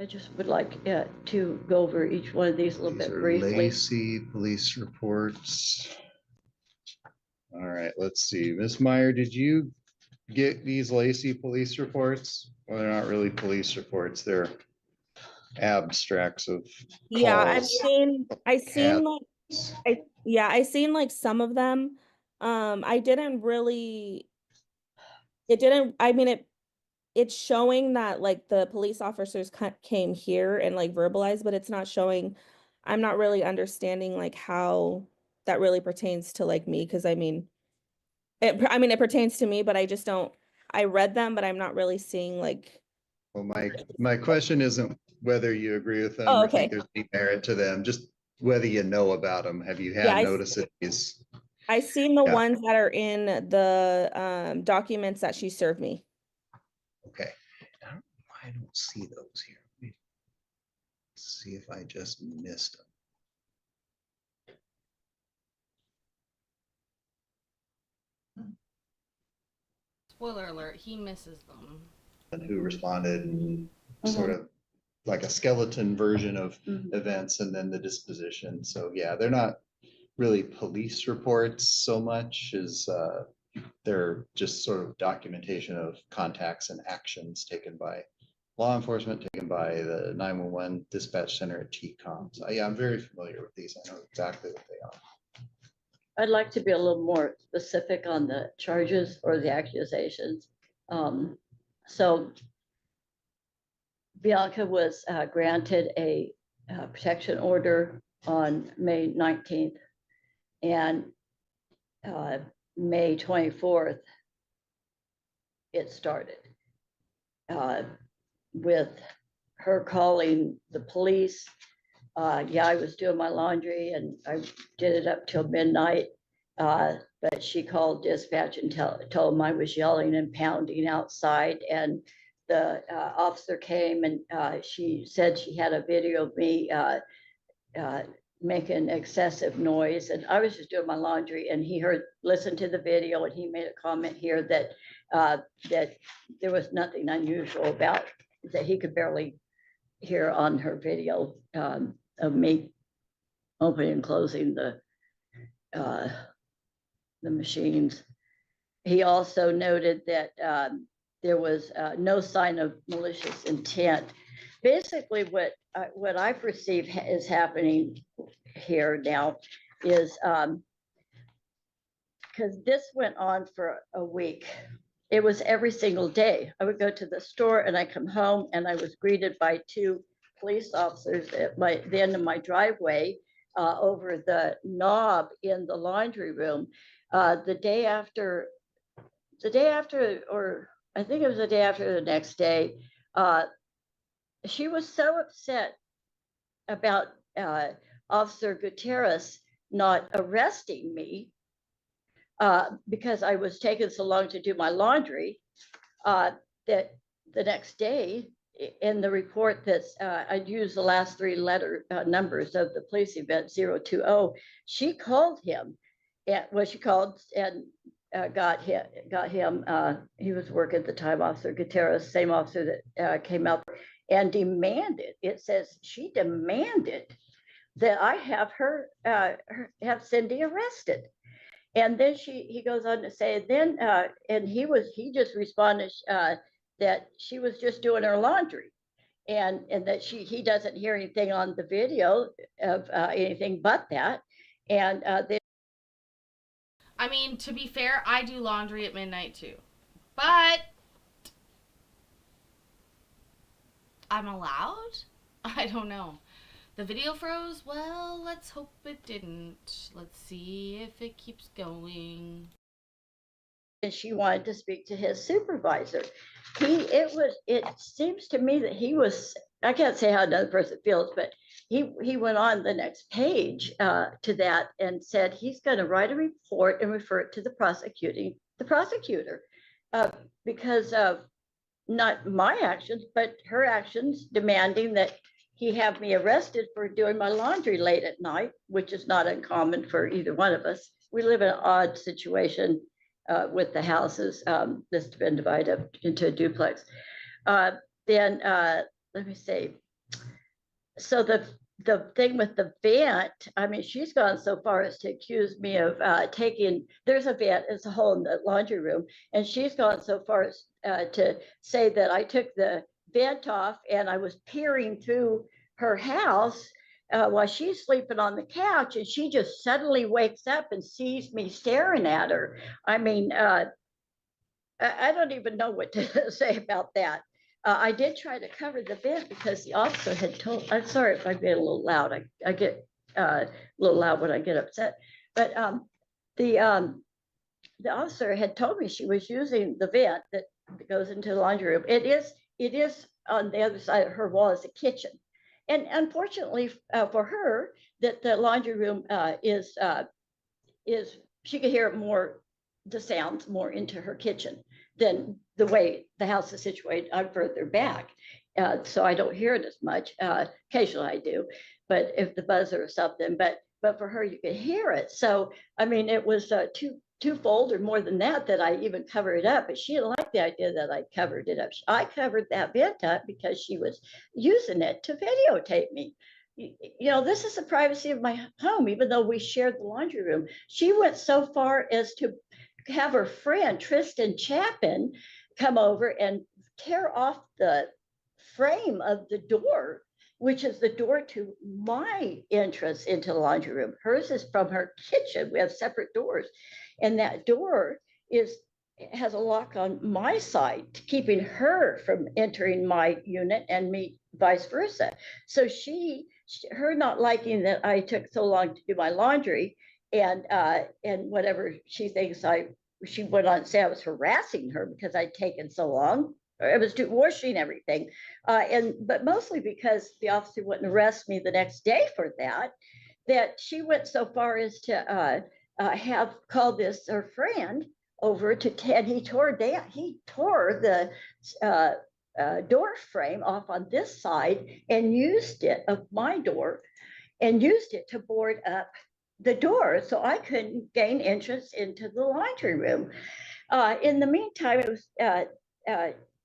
just would like to go over each one of these a little These bit are briefly. Lacey police reports. All right, let's see. Ms. Meyer, did you get these Lacey police reports? Well, they're not really police reports. They're abstracts of Yeah, I've calls. seen I seen like Cats. I seen like some of them. I didn't really it didn't I mean it's showing that like the police officers came here and like verbalized, but it's not showing. I'm not really understanding like how that really pertains to like me, because I mean, it pertains to me, but I just don't, I read them, but I'm not really seeing like. Well, my question isn't whether you agree with them Oh, or think okay. there's any merit to them, just whether you know about them. Have you Yeah, had notice of these? I seen the Yeah. ones that are in the documents that she served me. Okay. I don't know why I don't see those here. Let me see if I just missed them. Spoiler alert, he misses them. And who responded and sort of like a skeleton version of events and then the disposition. So yeah, they're not really police reports so much as they're just sort of documentation of contacts and actions taken by law enforcement, taken by the 911 dispatch center at TCOM. So yeah, I'm very familiar with these. I know exactly what they are. I'd like to be a little more specific on the charges or the accusations. So Bianca was granted a protection order on May 19th, and May 24th, it started with her calling the police. Yeah, I was doing my laundry and I did it up till midnight. But she called dispatch and told them I was yelling and pounding outside. And the officer came and she said she had a video of me making excessive noise. And I was just doing my laundry, and he listened to the video, and he made a comment here that that there was nothing unusual about, that he could barely hear on her video of me opening and closing the machines. He also noted that there was no sign of malicious intent. Basically, what I perceive is happening here now is because this went on for a week. It was every single day. I would go to the store and I come home and I was greeted by two police officers at the end of my driveway over the knob in the laundry room. The day after, or I think it was the day after the next day, she was so upset about Officer Gutierrez not arresting me because I was taking so long to do my laundry, that the next day in the report that's, I'd use the last three numbers of the police event 020, she called him. She called and got him. He was working at the time, Officer Gutierrez, same officer that came out and demanded, it says she demanded that I have have Cindy arrested. And then he goes on to say, then, and he just responded that she was just doing her laundry, and that he doesn't hear anything on the video of anything but that. And then, I mean, to be fair, I do laundry at midnight too, but I'm allowed? I don't know. The video froze? Well, let's hope it didn't. Let's see if it keeps going. and she wanted to speak to his supervisor. It seems to me that he was, I can't say how another person feels, but he went on the next page to that and said he's going to write a report and refer it to the prosecutor because of not my actions, but her actions, demanding that he have me arrested for doing my laundry late at night, which is not uncommon for either one of us. We live in an odd situation with the houses that's been divided up into a duplex. Then let me see. So the thing with the vent, I mean, she's gone so far as to accuse me of there's a vent, it's a hole in the laundry room, and she's gone so far as to say that I took the vent off and I was peering through her house while she's sleeping on the couch, and she just suddenly wakes up and sees me staring at her. I mean, I don't even know what to say about that. I did try to cover the vent because the officer had told, I'm sorry if I get a little loud. I get a little loud when I get upset. But the officer had told me she was using the vent that goes into the laundry room. It is on the other side of her wall is a kitchen. And unfortunately for her, that the laundry room is she could hear more, the sounds more into her kitchen than the way the house is situated. I'm further back, so I don't hear it as much. Occasionally I do, but if the buzzer or something, but for her, you could hear it. So, I mean, it was twofold or more than that, that I even covered it up, but she didn't like the idea that I covered it up. I covered that vent up because she was using it to videotape me. You know, this is the privacy of my home, even though we shared the laundry room. She went so far as to have her friend Tristan Chapin come over and tear off the frame of the door, which is the door to my entrance into the laundry room. Hers is from her kitchen. We have separate doors, and that door has a lock on my side, keeping her from entering my unit and me vice versa. So her not liking that I took so long to do my laundry, and whatever she thinks she went on to say I was harassing her because I'd taken so long. I was washing everything, but mostly because the officer wouldn't arrest me the next day for that she went so far as to have called this her friend over to, and he tore the door frame off on this side and used it of my door and used it to board up the door so I couldn't gain entrance into the laundry room. In the meantime, it was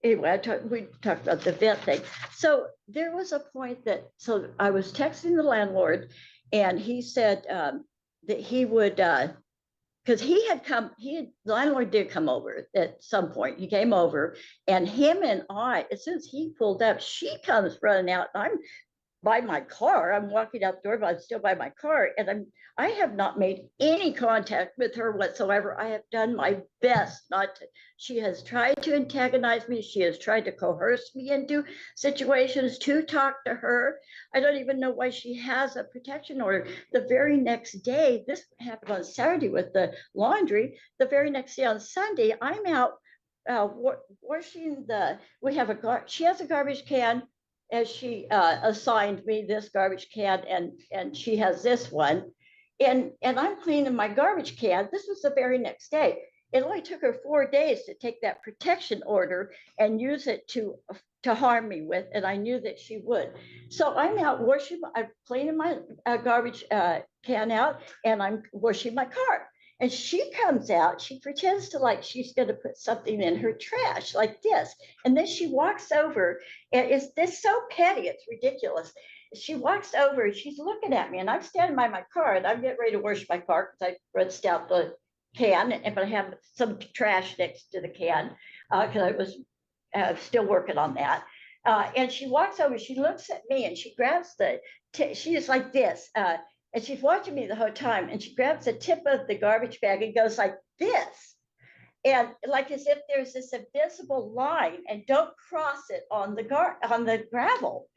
anyway, we talked about the vent thing. So there was a point so I was texting the landlord, and he said that he would, because the landlord did come over at some point. He came over, and him and I, as soon as he pulled up, she comes running out, and I'm by my car. I'm walking out the door, but I'm still by my car. And I have not made any contact with her whatsoever. I have done my best not to. She has tried to antagonize me. She has tried to coerce me into situations to talk to her. I don't even know why she has a protection order. The very next day, this happened on Saturday with the laundry. The very next day on Sunday, I'm out washing she has a garbage can, as she assigned me this garbage can, and she has this one, and I'm cleaning my garbage can. This was the very next day. It only took her 4 days to take that protection order and use it to harm me with, and I knew that she would. So I'm out I'm cleaning my garbage can out, and I'm washing my car. And she comes out, she pretends to like she's going to put something in her trash like this. And then she walks over, and it's this so petty, it's ridiculous. She walks over and she's looking at me, and I'm standing by my car, and I'm getting ready to wash my car because I rinsed out the can, but I have some trash next to the can because I was still working on that. And she walks over, she looks at me, and she grabs she is like this. And she's watching me the whole time, and she grabs the tip of the garbage bag and goes like this. And like as if there's this invisible line, and don't cross it on the gravel.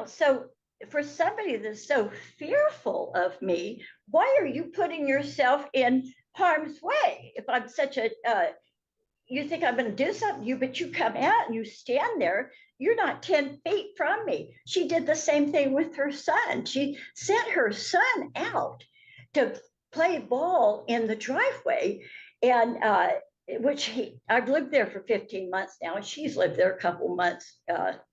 So for somebody that's so fearful of me, why are you putting yourself in harm's way? If I'm such you think I'm going to do something, but you come out and you stand there, you're not 10 feet from me. She did the same thing with her son. She sent her son out to play ball in the driveway, and I've lived there for 15 months now, and she's lived there a couple months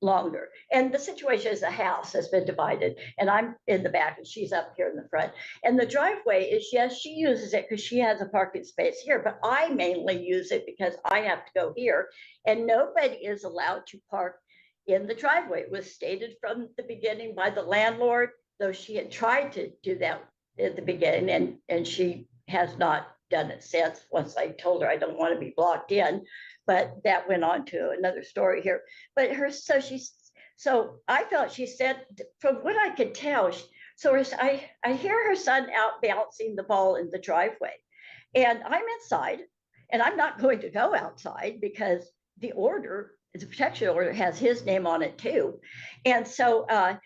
longer. And the situation is the house has been divided, and I'm in the back and she's up here in the front. And the driveway is, yes, she uses it because she has a parking space here, but I mainly use it because I have to go here, and nobody is allowed to park in the driveway. It was stated from the beginning by the landlord, though she had tried to do that at the beginning, and she has not done it since, once I told her I don't want to be blocked in. But that went on to another story here. But so I felt she said, from what I could tell, I hear her son out bouncing the ball in the driveway, and I'm inside, and I'm not going to go outside because the order the protection order has his name on it too. And so I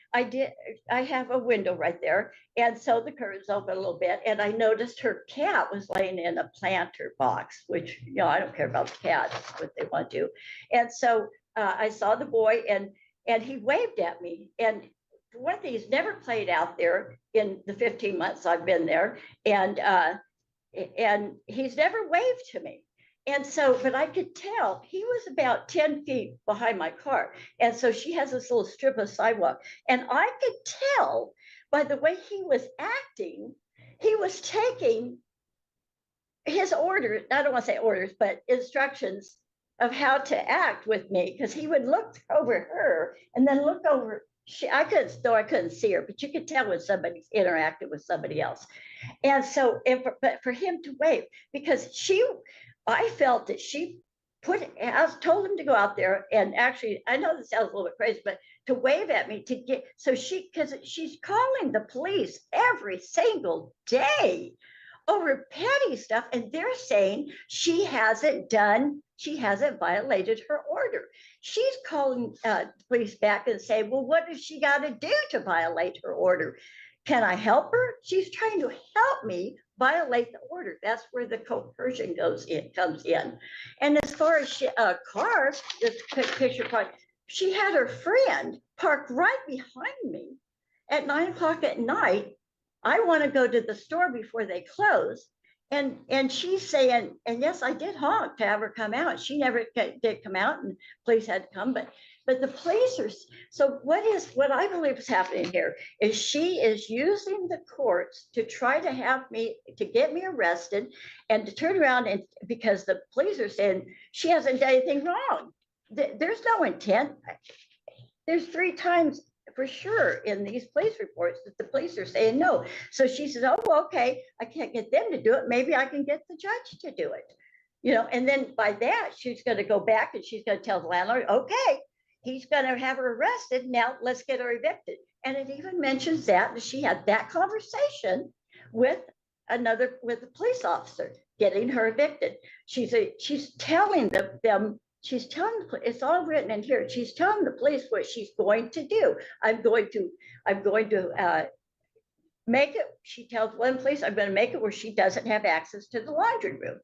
have a window right there. And so the curtains open a little bit, and I noticed her cat was laying in a planter box, which, you know, I don't care about the cat, what they want to. And so I saw the boy, and he waved at me. And one thing, he's never played out there in the 15 months I've been there. And he's never waved to me. And so, but I could tell he was about 10 feet behind my car. And so she has this little strip of sidewalk. And I could tell by the way he was acting, he was taking his orders, I don't want to say orders, but instructions of how to act with me, because he would look over her and then look over. I couldn't see her, but you could tell when somebody's interacted with somebody else. And so, but for him to wave, because I felt that she told him to go out there, and actually, I know this sounds a little bit crazy, but to wave at me because she's calling the police every single day over petty stuff, and they're saying she hasn't violated her order. She's calling the police back and saying, well, what does she got to do to violate her order? Can I help her? She's trying to help me violate the order. That's where the coercion comes in. And as far as cars, this picture part, she had her friend parked right behind me at 9 o'clock at night. I want to go to the store before they close. And she's saying, and yes, I did honk to have her come out. She never did come out, and police had to come, but the police are, so what I believe is happening here is she is using the courts to try to get me arrested, and to turn around, and because the police are saying she hasn't done anything wrong. There's no intent. There's 3 times for sure in these police reports that the police are saying no. So she says, oh, well, okay, I can't get them to do it. Maybe I can get the judge to do it. You know, and then by that, she's going to go back and she's going to tell the landlord, okay, he's going to have her arrested. Now let's get her evicted. And it even mentions that she had that conversation with a police officer getting her evicted. She's telling them, she's telling it's all written in here. She's telling the police what she's going to do. I'm going to make it. She tells one police, I'm going to make it where she doesn't have access to the laundry room.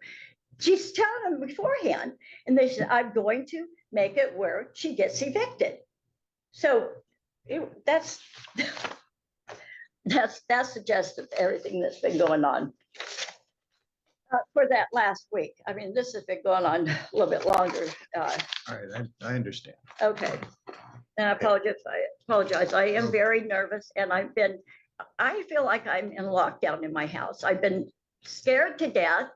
She's telling them beforehand, and they said, I'm going to make it where she gets evicted. So that's suggestive to everything that's been going on for that last week. I mean, this has been going on a little bit longer. All right, I understand. Okay, and I apologize. I am very nervous, and I feel like I'm in lockdown in my house. I've been scared to death.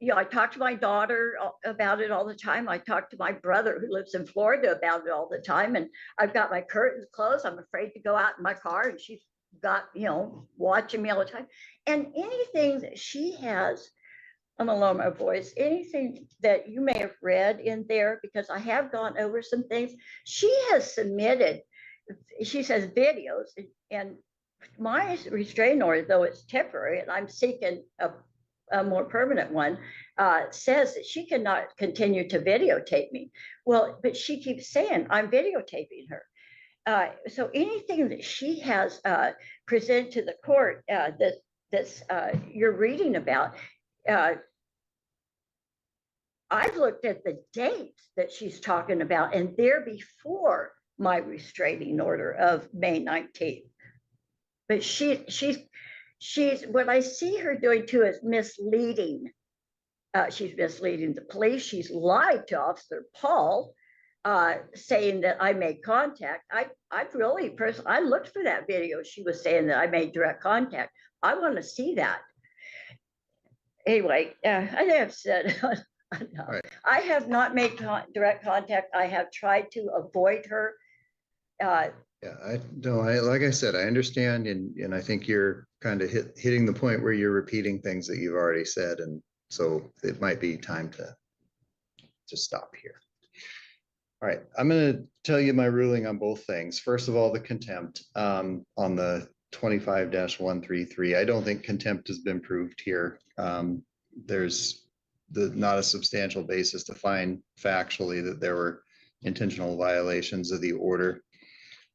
You know, I talk to my daughter about it all the time. I talk to my brother who lives in Florida about it all the time. And I've got my curtains closed. I'm afraid to go out in my car, and she's got, you know, watching me all the time. And anything that she has, I'm gonna lower my voice, anything that you may have read in there, because I have gone over some things, she has submitted, she says videos, and my restraining order, though it's temporary, and I'm seeking a more permanent one, says that she cannot continue to videotape me. Well, but she keeps saying I'm videotaping her. So anything that she has presented to the court that's you're reading about, I've looked at the dates that she's talking about, and they're before my restraining order of May 19th. But she's what I see her doing too is misleading. She's misleading the police. She's lied to Officer Paul, saying that I made contact. I really personally, I looked for that video. She was saying that I made direct contact. I want to see that. Anyway, I think I've said, no, right. I have not made direct contact. I have tried to avoid her. Yeah, like I said, I understand, and I think you're kind of hitting the point where you're repeating things that you've already said, and so it might be time to stop here. All right, I'm going to tell you my ruling on both things. First of all, the contempt on the 25-133. I don't think contempt has been proved here. There's not a substantial basis to find factually that there were intentional violations of the order.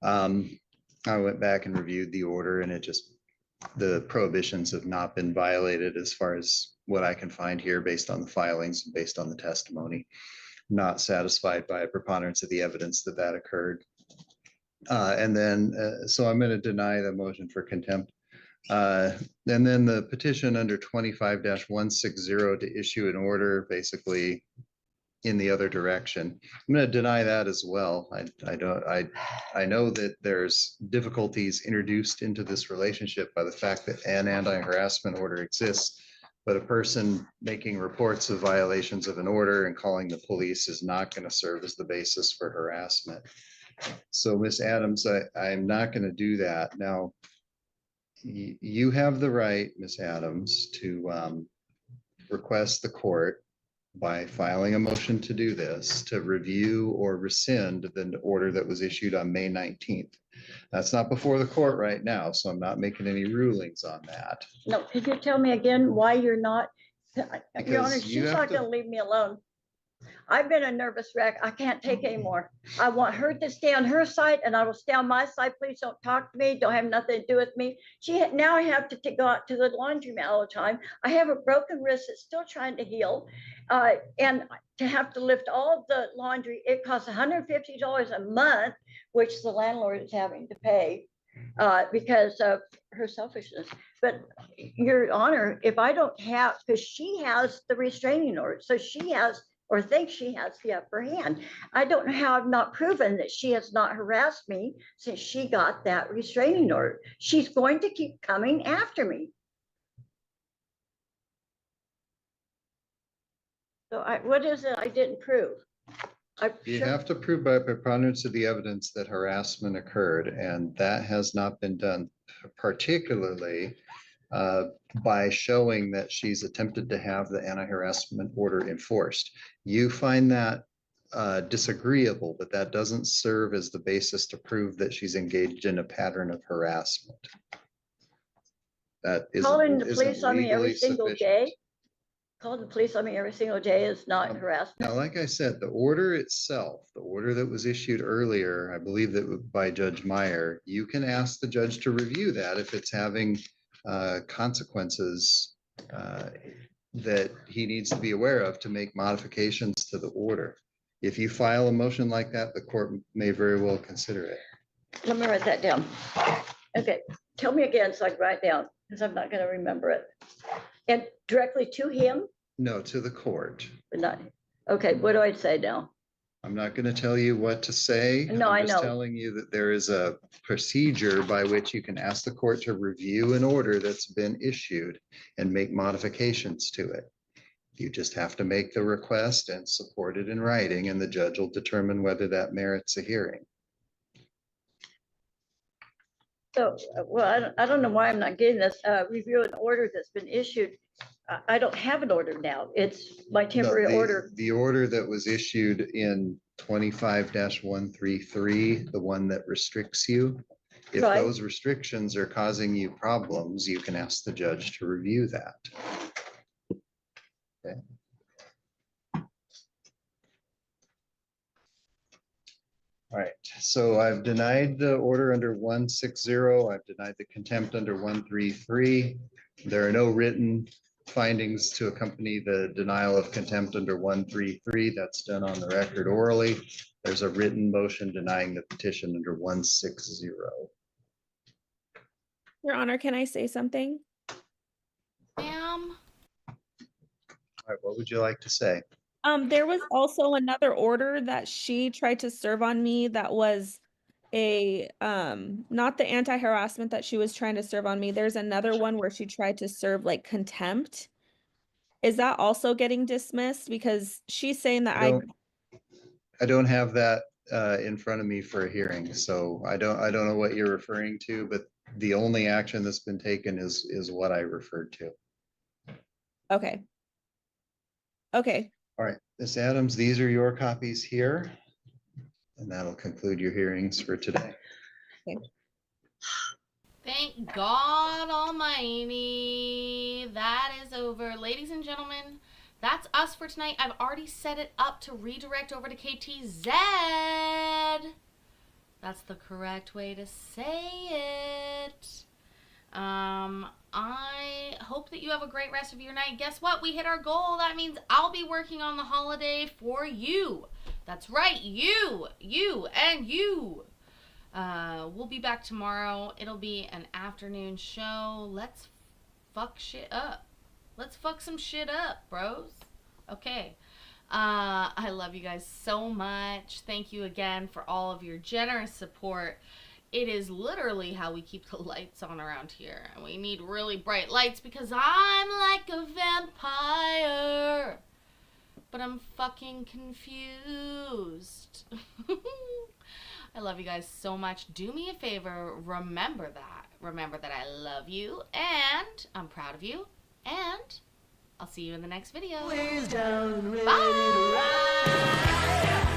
I went back and reviewed the order, and the prohibitions have not been violated as far as what I can find here based on the filings and based on the testimony. Not satisfied by a preponderance of the evidence that occurred. So I'm going to deny the motion for contempt. And then the petition under 25-160 to issue an order basically in the other direction. I'm going to deny that as well. I know that there's difficulties introduced into this relationship by the fact that an anti-harassment order exists, but a person making reports of violations of an order and calling the police is not going to serve as the basis for harassment. So Ms. Adams, I'm not going to do that. Now, you have the right, Ms. Adams, to request the court by filing a motion to do this, to review or rescind the order that was issued on May 19th. That's not before the court right now, so I'm not making any rulings on that. No, could you tell me again why you're not? Your Because Honor, you she's have not to- gonna leave me alone. I've been a nervous wreck. I can't take anymore. I want her to stay on her side and I will stay on my side. Please don't talk to me. Don't have nothing to do with me. Now I have to go out to the laundromat all the time. I have a broken wrist that's still trying to heal. And to have to lift all the laundry, it costs $150 a month, which the landlord is having to pay because of her selfishness. But Your Honor, if I don't have, because she has the restraining order, so she has or thinks she has the upper hand. I don't know how I've not proven that she has not harassed me since she got that restraining order. She's going to keep coming after me. So what is it I didn't prove? You have to prove by preponderance of the evidence that harassment occurred, and that has not been done, particularly by showing that she's attempted to have the anti-harassment order enforced. You find that disagreeable, but that doesn't serve as the basis to prove that she's engaged in a pattern of harassment. That calling the isn't police on me every legally single sufficient. day. Calling the police on me every single day is not harassment. Now, like I said, the order itself, the order that was issued earlier, I believe that by Judge Meyer, you can ask the judge to review that if it's having consequences that he needs to be aware of to make modifications to the order. If you file a motion like that, the court may very well consider it. Let me write that down. Okay, tell me again so I can write down because I'm not going to remember it. And directly to him? No, to the court. But not, okay, what do I say now? I'm not going to tell you what to say. No, I I'm just know. telling you that there is a procedure by which you can ask the court to review an order that's been issued and make modifications to it. You just have to make the request and support it in writing, and the judge will determine whether that merits a hearing. So, well, I don't know why I'm not getting this. Review an order that's been issued. I don't have an order now. It's my temporary No, order. the order that was issued in 25-133, the one that restricts you. If Right. those restrictions are causing you problems, you can ask the judge to review that. Okay. All right, so I've denied the order under 160. I've denied the contempt under 133. There are no written findings to accompany the denial of contempt under 133. That's done on the record orally. There's a written motion denying the petition under 160. Your Honor, can I say something? Ma'am. All right, what would you like to say? There was also another order that she tried to serve on me that was a not the anti-harassment that she was trying to serve on me. There's another one where she tried to serve like contempt. Is that also getting dismissed? Because she's saying that I don't have that in front of me for a hearing, so I don't know what you're referring to, but the only action that's been taken is what I referred to. Okay. Okay. All right, Ms. Adams, these are your copies here. And that'll conclude your hearings for today. Okay. Thank God Almighty. That is over. Ladies and gentlemen, that's us for tonight. I've already set it up to redirect over to KTZ. That's the correct way to say it. I hope that you have a great rest of your night. Guess what? We hit our goal. That means I'll be working on the holiday for you. That's right, you, and you. We'll be back tomorrow. It'll be an afternoon show. Let's fuck shit up. Let's fuck some shit up, bros. Okay. I love you guys so much. Thank you again for all of your generous support. It is literally how we keep the lights on around here. And we need really bright lights because I'm like a vampire. But I'm fucking confused. I love you guys so much. Do me a favor. Remember that. Remember that I love you and I'm proud of you. And I'll see you in the next video. Bye.